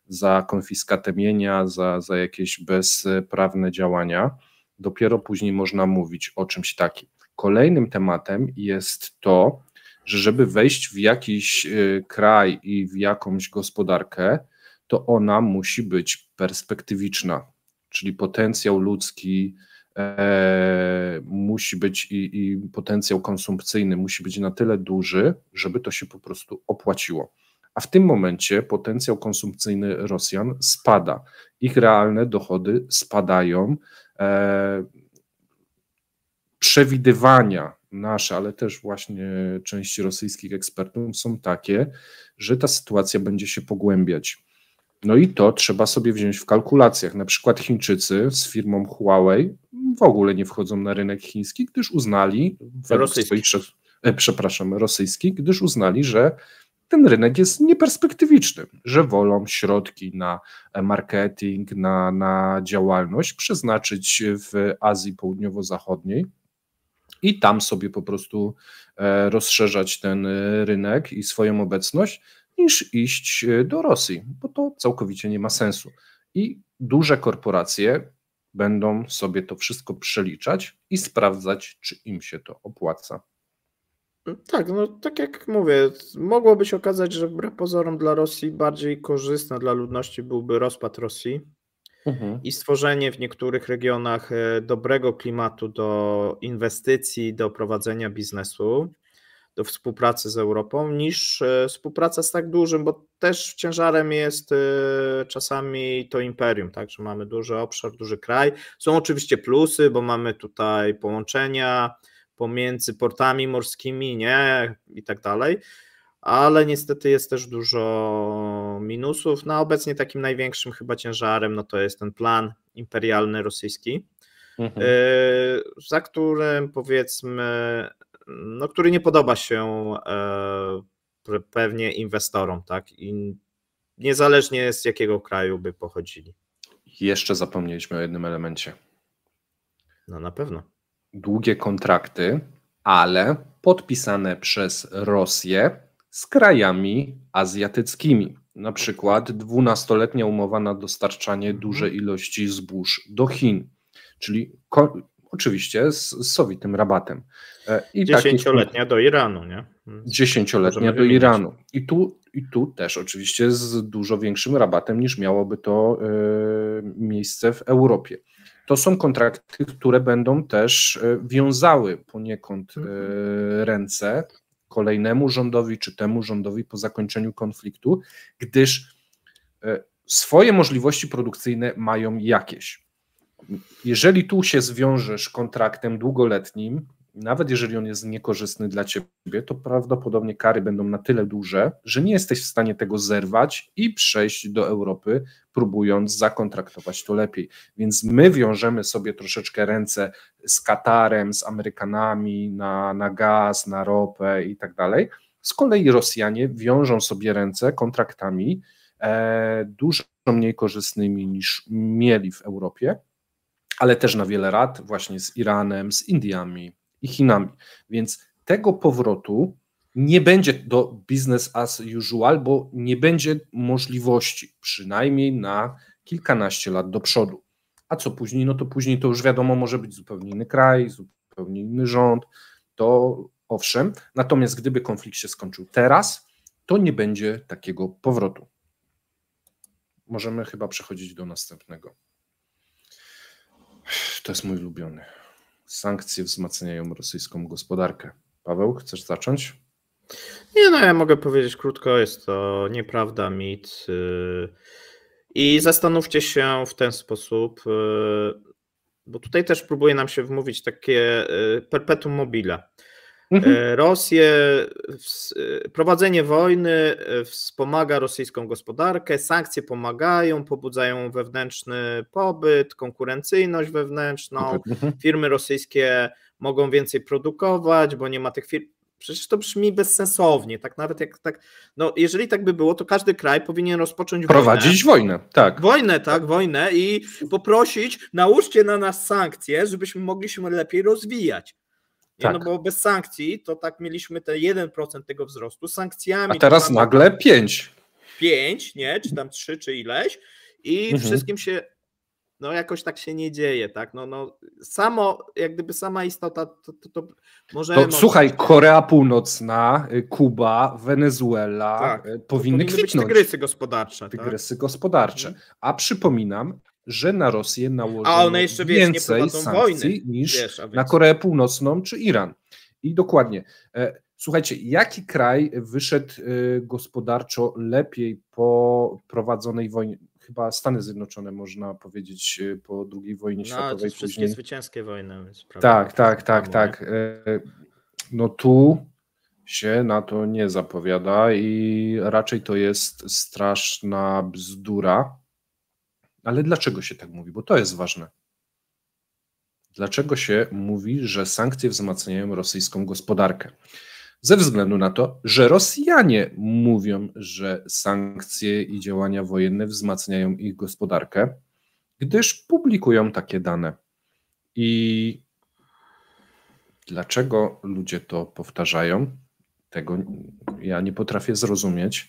za konfiskatę mienia, za jakieś bezprawne działania. Dopiero później można mówić o czymś takim. Kolejnym tematem jest to, że żeby wejść w jakiś kraj i w jakąś gospodarkę, to ona musi być perspektywiczna, czyli potencjał ludzki musi być i potencjał konsumpcyjny musi być na tyle duży, żeby to się po prostu opłaciło. A w tym momencie potencjał konsumpcyjny Rosjan spada. Ich realne dochody spadają. Przewidywania nasze, ale też właśnie części rosyjskich ekspertów są takie, że ta sytuacja będzie się pogłębiać. No i to trzeba sobie wziąć w kalkulacjach. Na przykład Chińczycy z firmą Huawei w ogóle nie wchodzą na rynek chiński, gdyż uznali, rosyjski, gdyż uznali, że ten rynek jest nieperspektywiczny, że wolą środki na marketing, na działalność przeznaczyć w Azji Południowo-Zachodniej i tam sobie po prostu rozszerzać ten rynek i swoją obecność, niż iść do Rosji, bo to całkowicie nie ma sensu. I duże korporacje będą sobie to wszystko przeliczać i sprawdzać, czy im się to opłaca. Tak, no tak jak mówię, mogłoby się okazać, że wbrew pozorom dla Rosji bardziej korzystne dla ludności byłby rozpad Rosji i stworzenie w niektórych regionach dobrego klimatu do inwestycji, do prowadzenia biznesu, do współpracy z Europą, niż współpraca z tak dużym, bo też ciężarem jest czasami to imperium, tak, że mamy duży obszar, duży kraj. Są oczywiście plusy, bo mamy tutaj połączenia pomiędzy portami morskimi, nie, i tak dalej, ale niestety jest też dużo minusów. No obecnie takim największym chyba ciężarem, no to jest ten plan imperialny rosyjski, za którym powiedzmy, no który nie podoba się pewnie inwestorom, tak, i niezależnie z jakiego kraju by pochodzili. Jeszcze zapomnieliśmy o jednym elemencie. No na pewno. Długie kontrakty, ale podpisane przez Rosję z krajami azjatyckimi. Na przykład 12-letnia umowa na dostarczanie dużej ilości zbóż do Chin, czyli oczywiście z sowitym rabatem. I 10-letnia do Iranu, nie? 10-letnia do Iranu. I tu też oczywiście z dużo większym rabatem niż miałoby to miejsce w Europie. To są kontrakty, które będą też wiązały poniekąd ręce kolejnemu rządowi czy temu rządowi po zakończeniu konfliktu, gdyż swoje możliwości produkcyjne mają jakieś. Jeżeli tu się zwiążesz kontraktem długoletnim, nawet jeżeli on jest niekorzystny dla ciebie, to prawdopodobnie kary będą na tyle duże, że nie jesteś w stanie tego zerwać i przejść do Europy, próbując zakontraktować to lepiej. Więc my wiążemy sobie troszeczkę ręce z Katarem, z Amerykanami na gaz, na ropę i tak dalej. Z kolei Rosjanie wiążą sobie ręce kontraktami dużo mniej korzystnymi niż mieli w Europie, ale też na wiele lat właśnie z Iranem, z Indiami i Chinami. Więc tego powrotu nie będzie do business as usual, bo nie będzie możliwości, przynajmniej na kilkanaście lat do przodu. A co później? No to później to już wiadomo, może być zupełnie inny kraj, zupełnie inny rząd, to owszem. Natomiast gdyby konflikt się skończył teraz, to nie będzie takiego powrotu. Możemy chyba przechodzić do następnego. To jest mój ulubiony. Sankcje wzmacniają rosyjską gospodarkę. Paweł, chcesz zacząć? Nie, no ja mogę powiedzieć krótko, jest to nieprawda, mit. I zastanówcie się w ten sposób, bo tutaj też próbuje nam się wmówić takie perpetuum mobile. Rosję, prowadzenie wojny wspomaga rosyjską gospodarkę, sankcje pomagają, pobudzają wewnętrzny pobyt, konkurencyjność wewnętrzną, firmy rosyjskie mogą więcej produkować, bo nie ma tych firm. Przecież to brzmi bezsensownie, tak nawet jak tak, no jeżeli tak by było, to każdy kraj powinien rozpocząć prowadzić wojnę, tak. Wojnę i poprosić, nałóżcie na nas sankcje, żebyśmy mogli się lepiej rozwijać. Nie, tak. No bo bez sankcji to tak mieliśmy te 1% tego wzrostu, sankcjami. A teraz nagle 5. 5, nie? Czy tam 3, czy ileś i wszystkim się, no jakoś tak się nie dzieje, tak? No samo, jak gdyby sama istota, to może... To słuchaj, Korea Północna, Kuba, Wenezuela tak, powinny kwitnąć. Być tygrysy gospodarcze. Gospodarcze. A przypominam, że na Rosję nałożono więcej sankcji niż na Koreę Północną czy Iran. I dokładnie. Słuchajcie, jaki kraj wyszedł gospodarczo lepiej po prowadzonej wojnie? Chyba Stany Zjednoczone, można powiedzieć, po II wojnie światowej. To wszystkie zwycięskie wojny. Tak. No tu się na to nie zapowiada i raczej to jest straszna bzdura. Ale dlaczego się tak mówi? Bo to jest ważne. Dlaczego się mówi, że sankcje wzmacniają rosyjską gospodarkę? Ze względu na to, że Rosjanie mówią, że sankcje i działania wojenne wzmacniają ich gospodarkę, gdyż publikują takie dane. I dlaczego ludzie to powtarzają? Tego ja nie potrafię zrozumieć,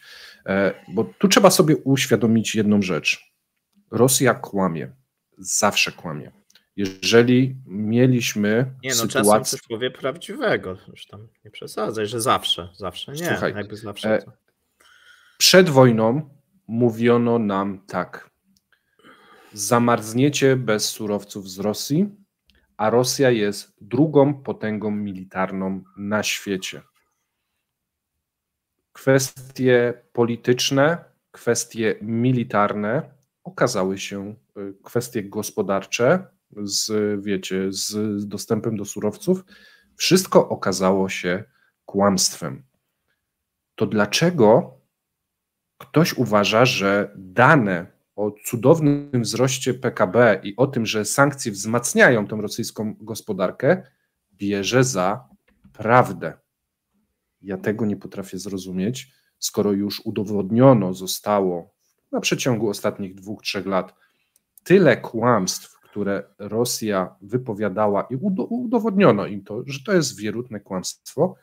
bo tu trzeba sobie uświadomić jedną rzecz. Rosja kłamie, zawsze kłamie. Jeżeli mieliśmy sytuację... czasem coś powie prawdziwego, już tam nie przesadzaj, że zawsze nie. Słuchaj, jakby zawsze to... przed wojną mówiono nam tak, zamarzniecie bez surowców z Rosji, a Rosja jest drugą potęgą militarną na świecie. Kwestie polityczne, kwestie militarne okazały się, kwestie gospodarcze, z dostępem do surowców, wszystko okazało się kłamstwem. To dlaczego ktoś uważa, że dane o cudownym wzroście PKB i o tym, że sankcje wzmacniają tą rosyjską gospodarkę, bierze za prawdę? Ja tego nie potrafię zrozumieć, skoro już udowodniono zostało na przeciągu ostatnich 2-3 lat tyle kłamstw, które Rosja wypowiadała i udowodniono im to, że to jest wierutne kłamstwo.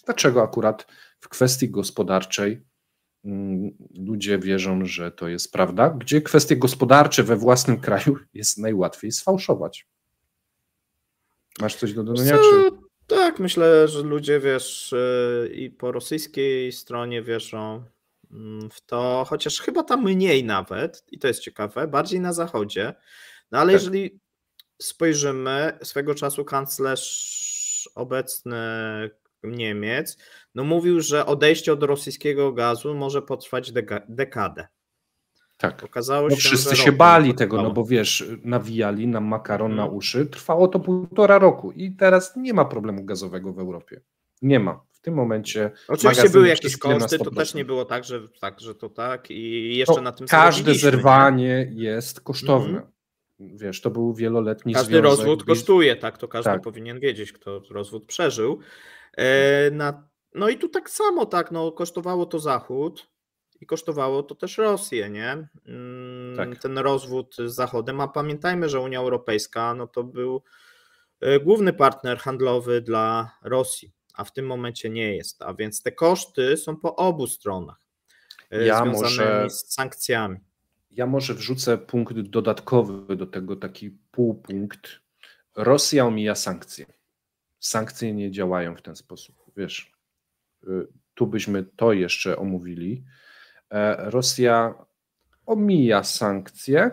Dlaczego akurat w kwestii gospodarczej ludzie wierzą, że to jest prawda, gdzie kwestie gospodarcze we własnym kraju jest najłatwiej sfałszować? Masz coś do dodania? Tak, myślę, że ludzie, i po rosyjskiej stronie wierzą w to, chociaż chyba tam mniej nawet, i to jest ciekawe, bardziej na zachodzie, no ale jeżeli spojrzymy, swego czasu kanclerz obecny Niemiec, no mówił, że odejście od rosyjskiego gazu może potrwać dekadę. Tak. Okazało No się, wszyscy że się bali tego, potrwało. no bo wiesz, nawijali nam makaron na uszy. Trwało to 1,5 roku i teraz nie ma problemu gazowego w Europie. Nie ma. W tym momencie Oczywiście były jakieś wszystkie na koszty, to 100%. też nie było tak, że to tak i jeszcze na tym Każde zarobiliśmy, zerwanie jest kosztowne. Wiesz, to był wieloletni każdy związek. rozwód kosztuje, tak? To każdy Tak. powinien wiedzieć, kto rozwód przeżył. No i tu tak samo, tak, no kosztowało to Zachód i kosztowało to też Rosję, nie? Tak. Ten rozwód z Zachodem, a pamiętajmy, że Unia Europejska no to był główny partner handlowy dla Rosji, a w tym momencie nie jest, a więc te koszty są po obu stronach związanymi z sankcjami. Ja może wrzucę punkt dodatkowy do tego, taki półpunkt. Rosja omija sankcje. Sankcje nie działają w ten sposób. Wiesz, tu byśmy to jeszcze omówili. Rosja omija sankcje,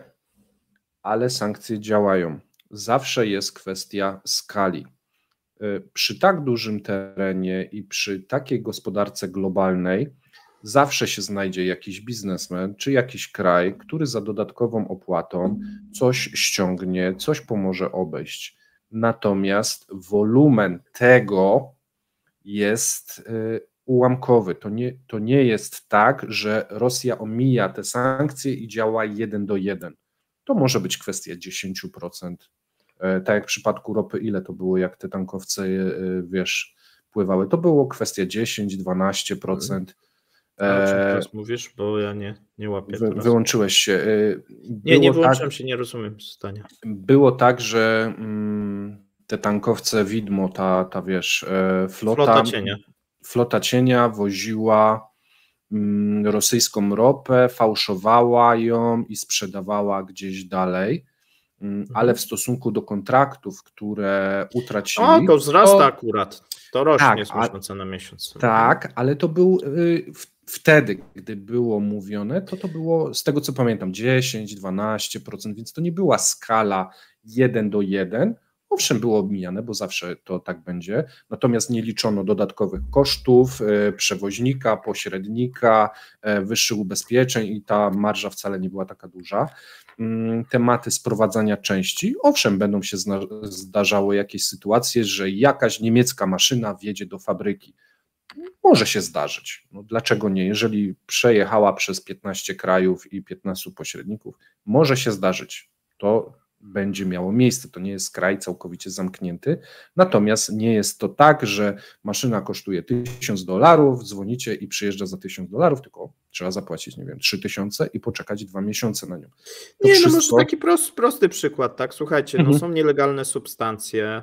ale sankcje działają. Zawsze jest kwestia skali. Przy tak dużym terenie i przy takiej gospodarce globalnej zawsze się znajdzie jakiś biznesmen czy jakiś kraj, który za dodatkową opłatą coś ściągnie, coś pomoże obejść. Natomiast wolumen tego jest ułamkowy. To nie jest tak, że Rosja omija te sankcje i działa 1:1. To może być kwestia 10%. Tak jak w przypadku ropy, ile to było, jak te tankowce, wiesz, pływały? To było kwestia 10-12%. O czym teraz mówisz, bo ja nie łapię teraz. Wyłączyłeś się. Nie wyłączyłem się, nie rozumiem zdania. Było tak, że te tankowce widmo, ta wiesz, flota cienia woziła rosyjską ropę, fałszowała ją i sprzedawała gdzieś dalej, ale w stosunku do kontraktów, które utracili... To wzrasta akurat, to rośnie co na miesiąc. Tak, ale to był wtedy, gdy było mówione, to było, z tego co pamiętam, 10-12%, więc to nie była skala 1:1. Owszem, było omijane, bo zawsze to tak będzie, natomiast nie liczono dodatkowych kosztów przewoźnika, pośrednika, wyższych ubezpieczeń i ta marża wcale nie była taka duża. Tematy sprowadzania części, owszem, będą się zdarzały jakieś sytuacje, że jakaś niemiecka maszyna wjedzie do fabryki. Może się zdarzyć. No, dlaczego nie? Jeżeli przejechała przez 15 krajów i 15 pośredników, może się zdarzyć. To będzie miało miejsce. To nie jest kraj całkowicie zamknięty. Natomiast nie jest to tak, że maszyna kosztuje $1000, dzwonicie i przyjeżdża za $1000, tylko trzeba zapłacić, nie wiem, 3000 i poczekać 2 miesiące na nią. To nie, wszystko... no może taki prosty przykład, tak? Słuchajcie, no są nielegalne substancje,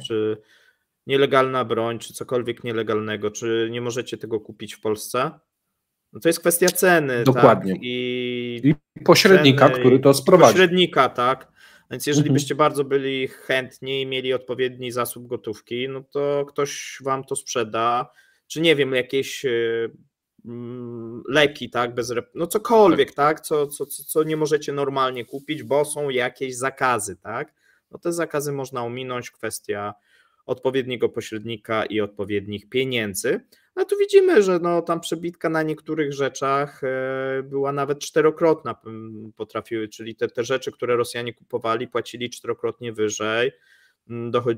czy nielegalna broń, czy cokolwiek nielegalnego, czy nie możecie tego kupić w Polsce? No to jest kwestia ceny. Dokładnie. Tak? I pośrednika, ceny, który to sprowadzi. Pośrednika, tak. Więc jeżeli byście bardzo byli chętni i mieli odpowiedni zasób gotówki, no to ktoś wam to sprzeda, czy nie wiem, jakieś leki, tak, no cokolwiek, tak, co nie możecie normalnie kupić, bo są jakieś zakazy, tak. No te zakazy można ominąć, kwestia odpowiedniego pośrednika i odpowiednich pieniędzy. No tu widzimy, że no, tam przebitka na niektórych rzeczach była nawet 4-krotna, potrafiły, czyli te rzeczy, które Rosjanie kupowali, płacili 4-krotnie wyżej.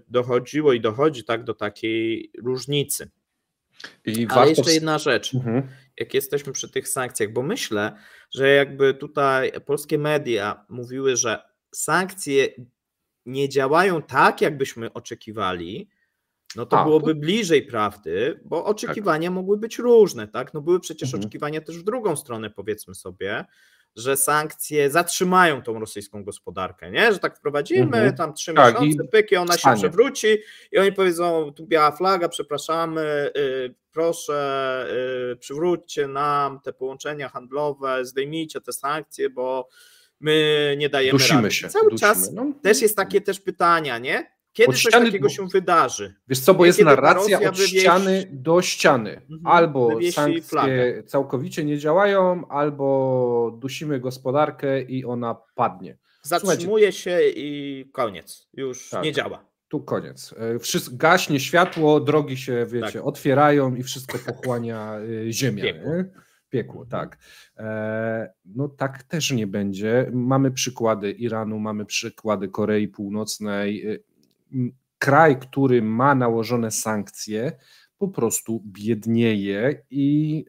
Dochodziło i dochodzi tak do takiej różnicy. Ale jeszcze jedna rzecz, jak jesteśmy przy tych sankcjach, bo myślę, że jakby tutaj polskie media mówiły, że sankcje nie działają tak, jakbyśmy oczekiwali, no to byłoby bliżej prawdy, bo oczekiwania mogły być różne, tak? No były przecież oczekiwania też w drugą stronę, powiedzmy sobie, że sankcje zatrzymają tą rosyjską gospodarkę, nie? Że tak wprowadzimy, tam 3 miesiące, pyki, ona się przewróci i oni powiedzą, tu biała flaga, przepraszamy, proszę, przywróćcie nam te połączenia handlowe, zdejmijcie te sankcje, bo my nie dajemy rady. Cały czas też jest takie też pytania, nie? Kiedy coś takiego się wydarzy? Wiesz co, bo jest narracja od ściany do ściany. Albo sankcje flagę. Całkowicie nie działają, albo dusimy gospodarkę i ona padnie. Zatrzymuje się i koniec. Już nie działa. tu koniec. Gaśnie światło, drogi się, wiecie, otwierają i wszystko pochłania ziemia. Piekło. Nie? Piekło, tak. No tak też nie będzie. Mamy przykłady Iranu, mamy przykłady Korei Północnej. Kraj, który ma nałożone sankcje, po prostu biednieje i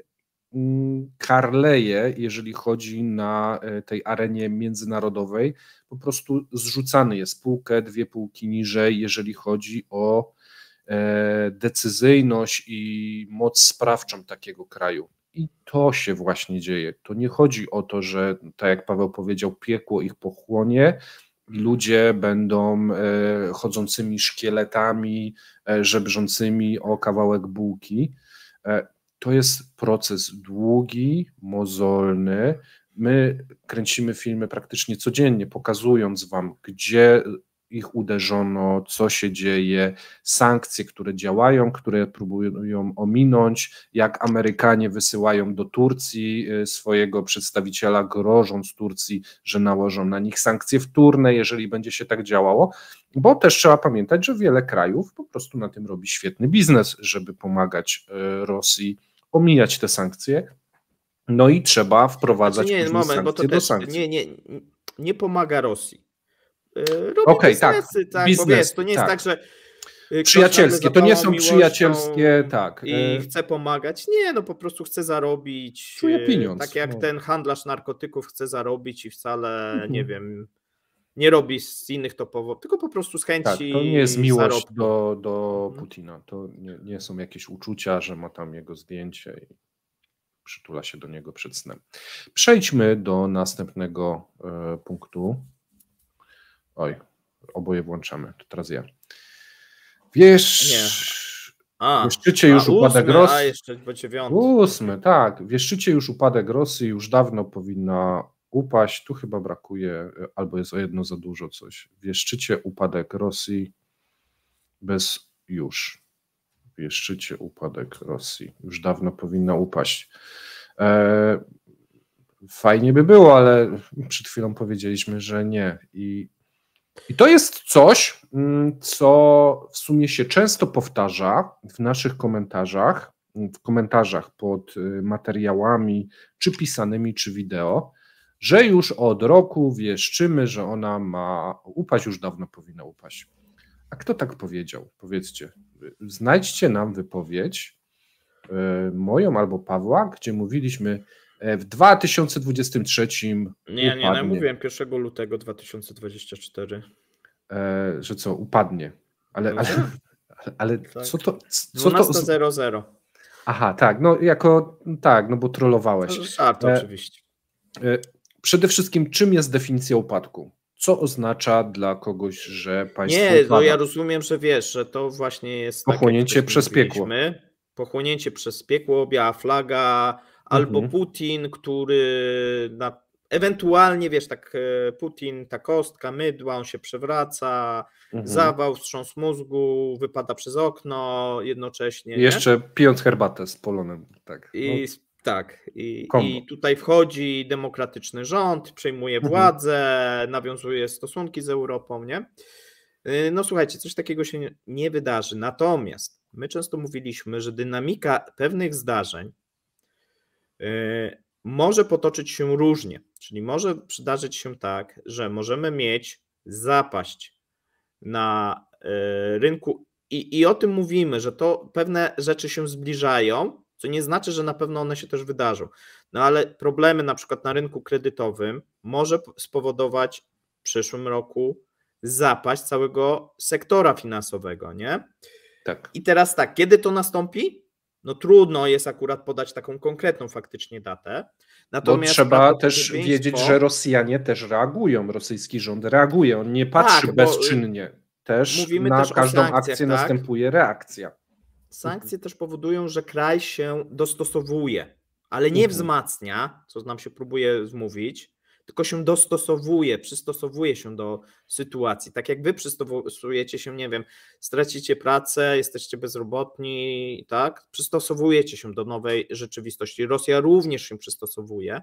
karleje, jeżeli chodzi na tej arenie międzynarodowej, po prostu zrzucany jest półkę, 2 półki niżej, jeżeli chodzi o decyzyjność i moc sprawczą takiego kraju. I to się właśnie dzieje. To nie chodzi o to, że tak jak Paweł powiedział, piekło ich pochłonie i ludzie będą chodzącymi szkieletami, żebrzącymi o kawałek bułki. To jest proces długi, mozolny. My kręcimy filmy praktycznie codziennie, pokazując wam, gdzie ich uderzono, co się dzieje, sankcje, które działają, które próbują ominąć, jak Amerykanie wysyłają do Turcji swojego przedstawiciela, grożąc Turcji, że nałożą na nich sankcje wtórne, jeżeli będzie się tak działało, bo też trzeba pamiętać, że wiele krajów po prostu na tym robi świetny biznes, żeby pomagać Rosji omijać te sankcje, no i trzeba wprowadzać sankcje do sankcji. Nie pomaga Rosji. Robi biznesy, tak, biznes, bo wiesz, to nie jest tak, że przyjacielskie, to nie są przyjacielskie, tak. I chce pomagać. Nie, no po prostu chce zarobić. Czuje pieniądz. Tak jak ten handlarz narkotyków chce zarobić i wcale, nie wiem, nie robi z innych to powodów, tylko po prostu z chęci. Tak, to nie jest miłość do Putina. To nie są jakieś uczucia, że ma tam jego zdjęcie i przytula się do niego przed snem. Przejdźmy do następnego punktu. Oj, oboje włączamy, to teraz ja. Wieszczycie już upadek Rosji. A jeszcze po 9. 8, tak. Wieszczycie już upadek Rosji, już dawno powinna upaść. Tu chyba brakuje, albo jest o jedno za dużo coś. Wieszczycie upadek Rosji bez już. Wieszczycie upadek Rosji. Już dawno powinna upaść. Fajnie by było, ale przed chwilą powiedzieliśmy, że nie. I to jest coś, co w sumie się często powtarza w naszych komentarzach, w komentarzach pod materiałami, czy pisanymi, czy wideo, że już od roku wieszczymy, że ona ma upaść, już dawno powinna upaść. A kto tak powiedział? Powiedzcie, znajdźcie nam wypowiedź moją albo Pawła, gdzie mówiliśmy w 2023 Nie, ja mówiłem 1 lutego 2024. Że co, upadnie. Ale tak. co to? 12:00. Aha, tak, no bo trollowałeś. Żart oczywiście. Przede wszystkim, czym jest definicja upadku? Co oznacza dla kogoś, że państwo Nie, no ja rozumiem, że wiesz, że to właśnie jest pochłonięcie przez piekło. Pochłonięcie przez piekło, biała flaga, albo Putin, który ewentualnie, wiesz, tak Putin, ta kostka, mydła, on się przewraca, zawał, wstrząs mózgu, wypada przez okno jednocześnie. Jeszcze pijąc herbatę z Polonem. Tak. I tutaj wchodzi demokratyczny rząd, przejmuje władzę, nawiązuje stosunki z Europą, nie? No słuchajcie, coś takiego się nie wydarzy. Natomiast my często mówiliśmy, że dynamika pewnych zdarzeń może potoczyć się różnie, czyli może przydarzyć się tak, że możemy mieć zapaść na rynku i o tym mówimy, że to pewne rzeczy się zbliżają, co nie znaczy, że na pewno one się też wydarzą. No ale problemy na przykład na rynku kredytowym może spowodować w przyszłym roku zapaść całego sektora finansowego, nie? Tak. I teraz tak, kiedy to nastąpi? No trudno jest akurat podać taką konkretną faktycznie datę. Natomiast trzeba też wiedzieć, że Rosjanie też reagują, rosyjski rząd reaguje, on nie patrzy bezczynnie. Też na każdą akcję następuje reakcja. Sankcje też powodują, że kraj się dostosowuje, ale nie wzmacnia, co nam się próbuje wmówić, tylko się dostosowuje, przystosowuje się do sytuacji. Tak jak wy przystosujecie się, nie wiem, stracicie pracę, jesteście bezrobotni, tak? Przystosowujecie się do nowej rzeczywistości. Rosja również się przystosowuje,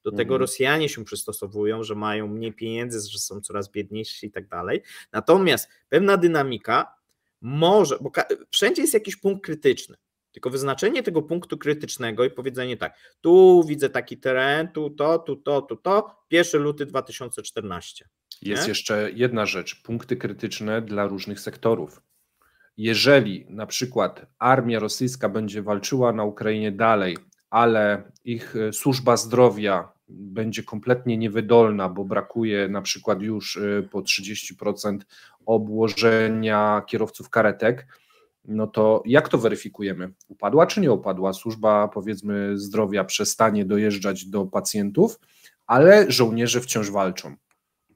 do tego Rosjanie się przystosowują, że mają mniej pieniędzy, że są coraz biedniejsi i tak dalej. Natomiast pewna dynamika może, bo wszędzie jest jakiś punkt krytyczny, tylko wyznaczenie tego punktu krytycznego i powiedzenie tak, tu widzę taki teren, tu to, 1 luty 2014. Jest jeszcze jedna rzecz, punkty krytyczne dla różnych sektorów. Jeżeli na przykład armia rosyjska będzie walczyła na Ukrainie dalej, ale ich służba zdrowia będzie kompletnie niewydolna, bo brakuje na przykład już po 30% obłożenia kierowców karetek, no to jak to weryfikujemy? Upadła czy nie upadła? Służba, powiedzmy, zdrowia przestanie dojeżdżać do pacjentów, ale żołnierze wciąż walczą.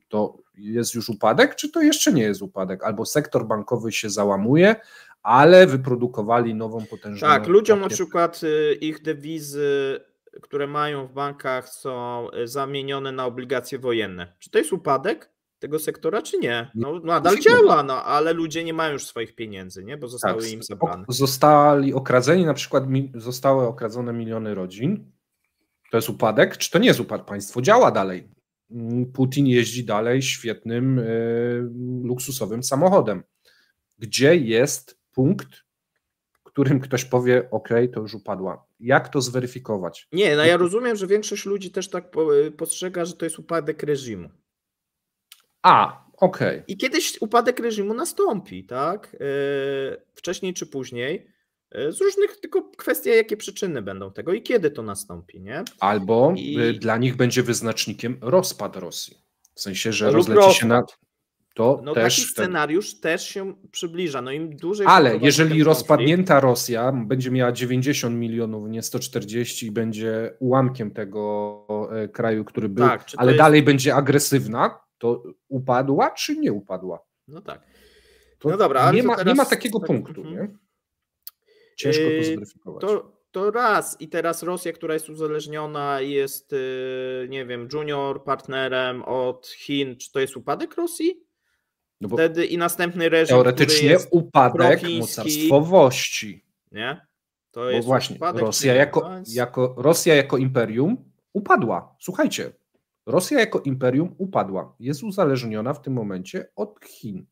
To jest już upadek, czy to jeszcze nie jest upadek? Albo sektor bankowy się załamuje, ale wyprodukowali nową potężną... Tak, ludziom na przykład ich dewizy, które mają w bankach, są zamienione na obligacje wojenne. Czy to jest upadek tego sektora, czy nie? No nadal działa, no, ale ludzie nie mają już swoich pieniędzy, nie? Bo zostały im zabrane. Zostali okradzeni, na przykład zostały okradzone miliony rodzin. To jest upadek, czy to nie jest upadek? Państwo działa dalej. Putin jeździ dalej świetnym, luksusowym samochodem. Gdzie jest punkt, w którym ktoś powie, ok, to już upadła. Jak to zweryfikować? Nie, no ja rozumiem, że większość ludzi też tak postrzega, że to jest upadek reżimu. Okej. I kiedyś upadek reżimu nastąpi, tak? Wcześniej czy później. Z różnych tylko kwestii, jakie przyczyny będą tego i kiedy to nastąpi, nie? Albo dla nich będzie wyznacznikiem rozpad Rosji. W sensie, że rozleci się na... To no też taki scenariusz też się przybliża. No im dłużej. Ale jeżeli rozpadnięta Rosja będzie miała 90 milionów, nie 140 i będzie ułamkiem tego kraju, który był, tak, ale dalej będzie agresywna, to upadła czy nie upadła? No tak. To no dobra, nie ma takiego punktu, nie? Ciężko to zweryfikować. To raz i teraz Rosja, która jest uzależniona, jest, nie wiem, junior partnerem od Chin. Czy to jest upadek Rosji? No wtedy i następny reżim, teoretycznie który jest upadek mocarstwowości. Nie? To bo jest właśnie upadek, Rosja jako imperium upadła. Słuchajcie, Rosja jako imperium upadła. Jest uzależniona w tym momencie od Chin.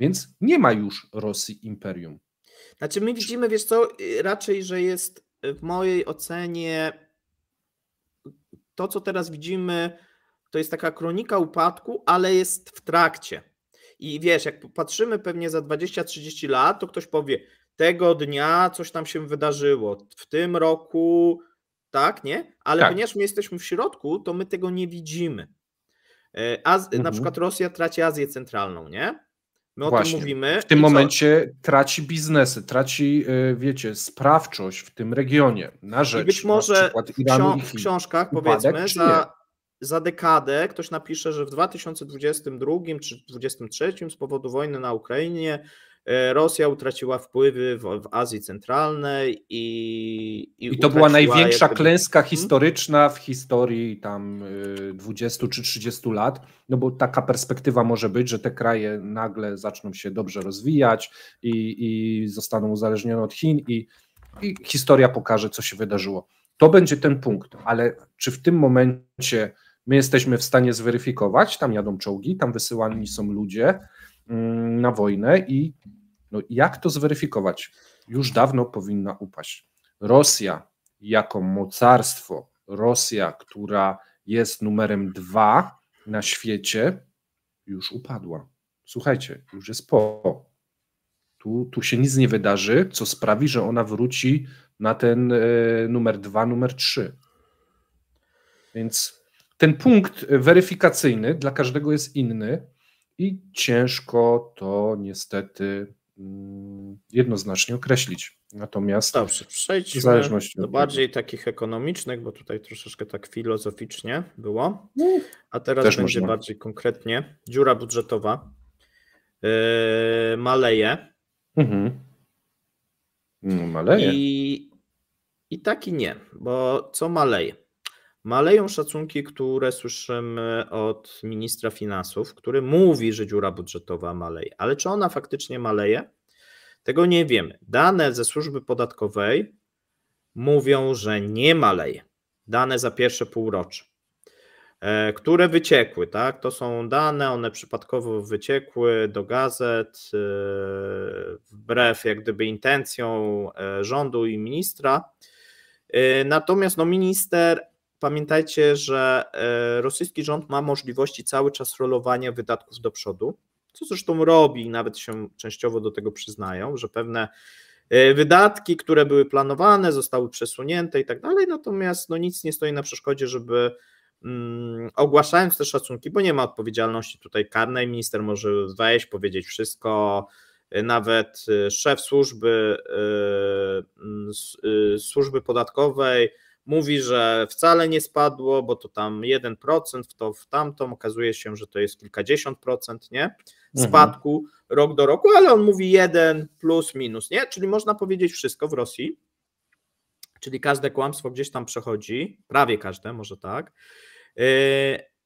Więc nie ma już Rosji imperium. Znaczy my widzimy, wiesz co, raczej, że jest w mojej ocenie to, co teraz widzimy, to jest taka kronika upadku, ale jest w trakcie. I wiesz, jak patrzymy pewnie za 20-30 lat, to ktoś powie, tego dnia coś tam się wydarzyło, w tym roku, tak, nie? Ale ponieważ my jesteśmy w środku, to my tego nie widzimy. Na przykład Rosja traci Azję Centralną, nie? My o tym mówimy. W tym momencie traci biznesy, traci, wiecie, sprawczość w tym regionie na rzecz I być może na przykład Iranu i Chin. W książkach, powiedzmy, za dekadę ktoś napisze, że w 2022 czy 2023 z powodu wojny na Ukrainie Rosja utraciła wpływy w Azji Centralnej i to była największa klęska historyczna w historii tam 20 czy 30 lat, no bo taka perspektywa może być, że te kraje nagle zaczną się dobrze rozwijać i zostaną uzależnione od Chin i historia pokaże, co się wydarzyło. To będzie ten punkt, ale czy w tym momencie my jesteśmy w stanie zweryfikować, tam jadą czołgi, tam wysyłani są ludzie na wojnę i no jak to zweryfikować? Już dawno powinna upaść. Rosja jako mocarstwo, Rosja, która jest numerem 2 na świecie, już upadła. Słuchajcie, już jest po. Tu się nic nie wydarzy, co sprawi, że ona wróci na ten numer 2, numer 3. Więc ten punkt weryfikacyjny dla każdego jest inny i ciężko to niestety jednoznacznie określić. Natomiast dobrze, przejdźmy w zależności do bardziej takich ekonomicznych, bo tutaj troszeczkę tak filozoficznie było, a teraz będzie można bardziej konkretnie. Dziura budżetowa maleje. Maleje. I tak i nie, bo co maleje? Maleją szacunki, które słyszymy od ministra finansów, który mówi, że dziura budżetowa maleje, ale czy ona faktycznie maleje? Tego nie wiemy. Dane ze służby podatkowej mówią, że nie maleje. dane za pierwsze półrocze, które wyciekły, tak? To są dane, one przypadkowo wyciekły do gazet, wbrew jak gdyby intencjom rządu i ministra. Natomiast no, minister, pamiętajcie, że rosyjski rząd ma możliwości cały czas rolowania wydatków do przodu, co zresztą robi, nawet się częściowo do tego przyznają, że pewne wydatki, które były planowane, zostały przesunięte i tak dalej, natomiast no, nic nie stoi na przeszkodzie, żeby ogłaszając te szacunki, bo nie ma odpowiedzialności tutaj karnej, minister może wejść, powiedzieć wszystko, nawet szef służby podatkowej mówi, że wcale nie spadło, bo to tam 1% w to, w tamtą, okazuje się, że to jest kilkadziesiąt procent, nie? Spadku rok do roku, ale on mówi 1 plus minus, nie? Czyli można powiedzieć wszystko w Rosji, czyli każde kłamstwo gdzieś tam przechodzi, prawie każde, może tak.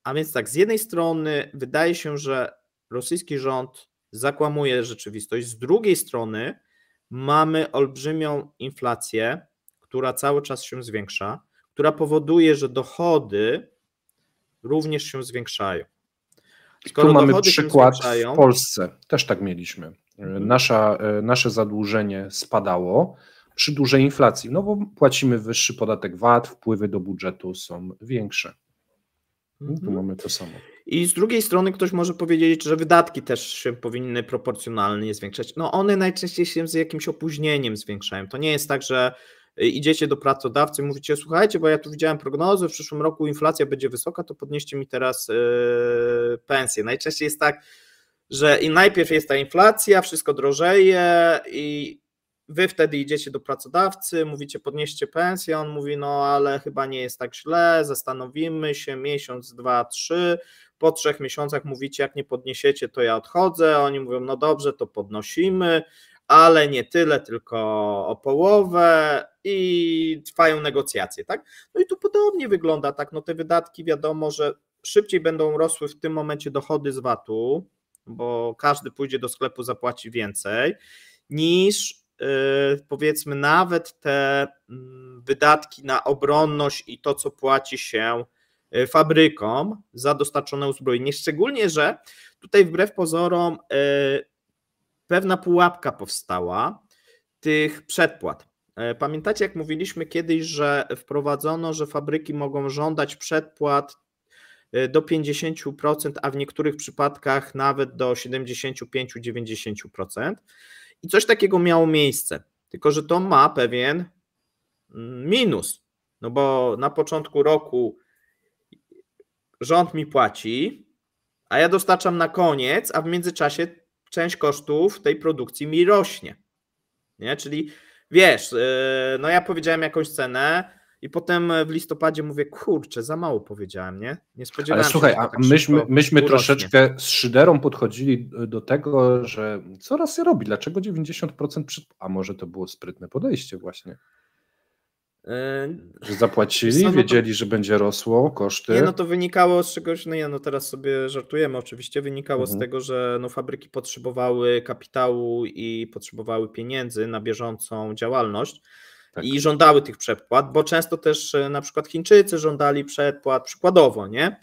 A więc tak, z jednej strony wydaje się, że rosyjski rząd zakłamuje rzeczywistość, z drugiej strony mamy olbrzymią inflację, która cały czas się zwiększa, która powoduje, że dochody również się zwiększają. Skoro tu mamy przykład w Polsce, też tak mieliśmy. Nasze zadłużenie spadało przy dużej inflacji, no bo płacimy wyższy podatek VAT, wpływy do budżetu są większe. Tu mamy to samo. I z drugiej strony ktoś może powiedzieć, że wydatki też się powinny proporcjonalnie zwiększać. No one najczęściej się z jakimś opóźnieniem zwiększają. To nie jest tak, że idziecie do pracodawcy i mówicie, słuchajcie, bo ja tu widziałem prognozy, w przyszłym roku inflacja będzie wysoka, to podnieście mi teraz pensję. Najczęściej jest tak, że i najpierw jest ta inflacja, wszystko drożeje i wy wtedy idziecie do pracodawcy, mówicie podnieście pensję, on mówi no ale chyba nie jest tak źle, zastanowimy się, miesiąc, 2, 3, po 3 miesiącach mówicie jak nie podniesiecie to ja odchodzę, oni mówią no dobrze to podnosimy, ale nie tyle, tylko o połowę i trwają negocjacje, tak? No i tu podobnie wygląda, tak, no te wydatki wiadomo, że szybciej będą rosły w tym momencie dochody z VAT-u, bo każdy pójdzie do sklepu, zapłaci więcej, niż powiedzmy nawet te wydatki na obronność i to, co płaci się fabrykom za dostarczone uzbrojenie, szczególnie, że tutaj wbrew pozorom pewna pułapka powstała tych przedpłat. Pamiętacie, jak mówiliśmy kiedyś, że wprowadzono, że fabryki mogą żądać przedpłat do 50%, a w niektórych przypadkach nawet do 75-90%. I coś takiego miało miejsce, tylko że to ma pewien minus, no bo na początku roku rząd mi płaci, a ja dostarczam na koniec, a w międzyczasie część kosztów tej produkcji mi rośnie, nie? Czyli wiesz, no ja powiedziałem jakąś cenę i potem w listopadzie mówię, kurczę, za mało powiedziałem, nie? Nie spodziewałem się. Ale słuchaj, się, a tak myśmy troszeczkę z szyderą podchodzili do tego, że co Rosja robi, dlaczego 90%, a może to było sprytne podejście właśnie? Że zapłacili, wiedzieli, że będzie rosło koszty. Nie, no to wynikało z czegoś, no teraz sobie żartujemy oczywiście, wynikało z tego, że no fabryki potrzebowały kapitału i potrzebowały pieniędzy na bieżącą działalność. Tak. I żądały tych przedpłat, bo często też na przykład Chińczycy żądali przedpłat przykładowo, nie?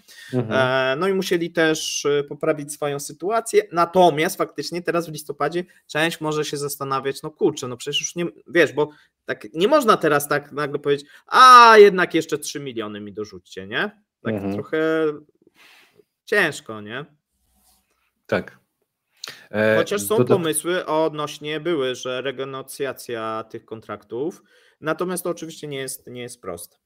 No i musieli też poprawić swoją sytuację, natomiast faktycznie teraz w listopadzie część może się zastanawiać, no kurczę, no przecież już nie, wiesz, bo tak nie można teraz tak nagle powiedzieć, a jednak jeszcze 3 miliony mi dorzućcie, nie? Tak trochę ciężko, nie? Tak. Chociaż są pomysły odnośnie były, że renegocjacja tych kontraktów, natomiast to oczywiście nie jest proste.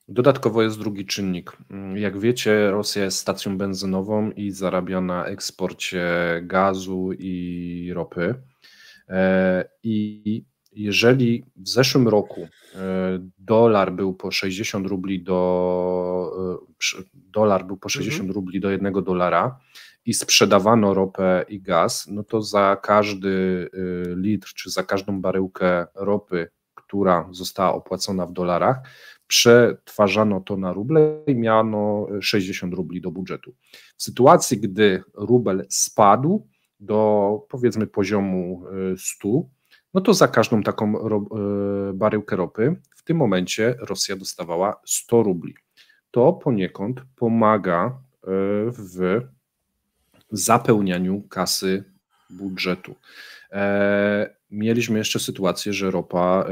Dodatkowo jest drugi czynnik. Jak wiecie, Rosja jest stacją benzynową i zarabia na eksporcie gazu i ropy. I jeżeli w zeszłym roku dolar był po 60 rubli do $1 i sprzedawano ropę i gaz, no to za każdy litr czy za każdą baryłkę ropy, która została opłacona w dolarach, przetwarzano to na ruble i miano 60 rubli do budżetu. W sytuacji, gdy rubel spadł do powiedzmy poziomu 100, no to za każdą taką baryłkę ropy w tym momencie Rosja dostawała 100 rubli. To poniekąd pomaga w zapełnianiu kasy budżetu. Mieliśmy jeszcze sytuację, że ropa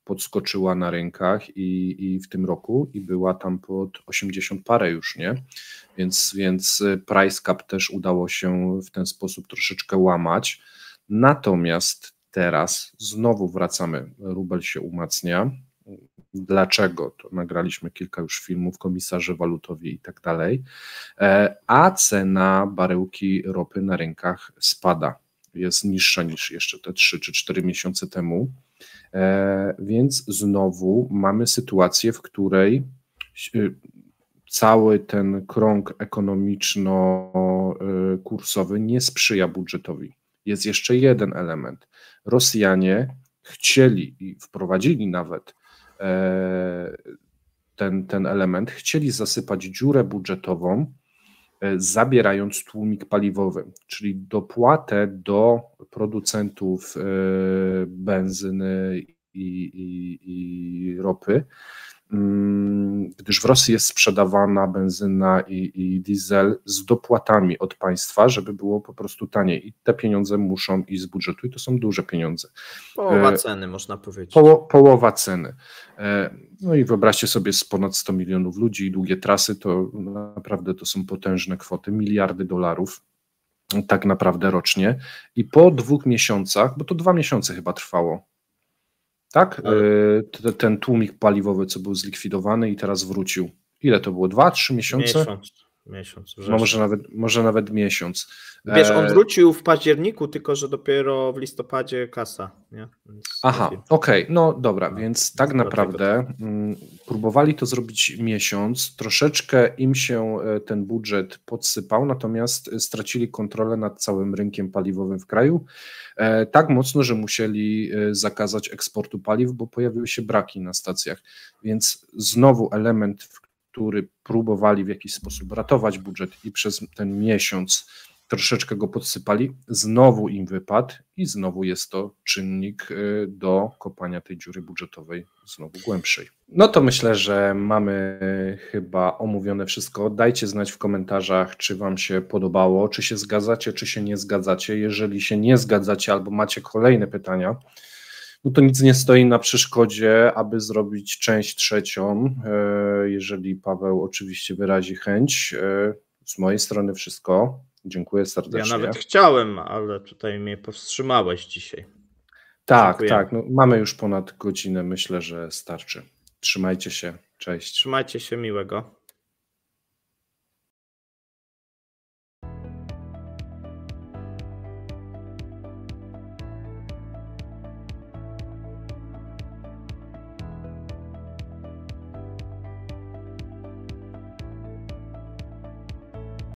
podskoczyła na rynkach i w tym roku i była tam pod 80 parę już, nie? Więc price cap też udało się w ten sposób troszeczkę łamać. Natomiast teraz znowu wracamy, rubel się umacnia. Dlaczego? To nagraliśmy kilka już filmów, komisarze walutowi i tak dalej, a cena baryłki ropy na rynkach spada. Jest niższa niż jeszcze te 3 czy 4 miesiące temu, więc znowu mamy sytuację, w której cały ten krąg ekonomiczno-kursowy nie sprzyja budżetowi. Jest jeszcze jeden element. Rosjanie chcieli i wprowadzili nawet ten element, chcieli zasypać dziurę budżetową, zabierając tłumik paliwowy, czyli dopłatę do producentów benzyny i ropy, gdyż w Rosji jest sprzedawana benzyna i diesel z dopłatami od państwa, żeby było po prostu taniej i te pieniądze muszą iść z budżetu i to są duże pieniądze. Połowa ceny, można powiedzieć. Połowa ceny. No i wyobraźcie sobie, z ponad 100 milionów ludzi i długie trasy, to naprawdę to są potężne kwoty, miliardy dolarów tak naprawdę rocznie i po 2 miesiącach, bo to 2 miesiące chyba trwało, tak? Ten tłumik paliwowy, co był zlikwidowany i teraz wrócił. Ile to było? 2-3 miesiące? Miesiąc. No może nawet miesiąc. Wiesz, on wrócił w październiku, tylko że dopiero w listopadzie kasa. Nie? Aha, okej, no dobra, więc tak naprawdę próbowali to zrobić miesiąc, troszeczkę im się ten budżet podsypał, natomiast stracili kontrolę nad całym rynkiem paliwowym w kraju, tak mocno, że musieli zakazać eksportu paliw, bo pojawiły się braki na stacjach, więc znowu element, który próbowali w jakiś sposób ratować budżet i przez ten miesiąc troszeczkę go podsypali, znowu im wypadł i znowu jest to czynnik do kopania tej dziury budżetowej znowu głębszej. No to myślę, że mamy chyba omówione wszystko. Dajcie znać w komentarzach, czy Wam się podobało, czy się zgadzacie, czy się nie zgadzacie. Jeżeli się nie zgadzacie albo macie kolejne pytania, no to nic nie stoi na przeszkodzie, aby zrobić część trzecią, jeżeli Paweł oczywiście wyrazi chęć. Z mojej strony wszystko. Dziękuję serdecznie. Ja nawet chciałem, ale tutaj mnie powstrzymałeś dzisiaj. Tak, no, mamy już ponad godzinę, myślę, że starczy. Trzymajcie się, cześć. Trzymajcie się, miłego.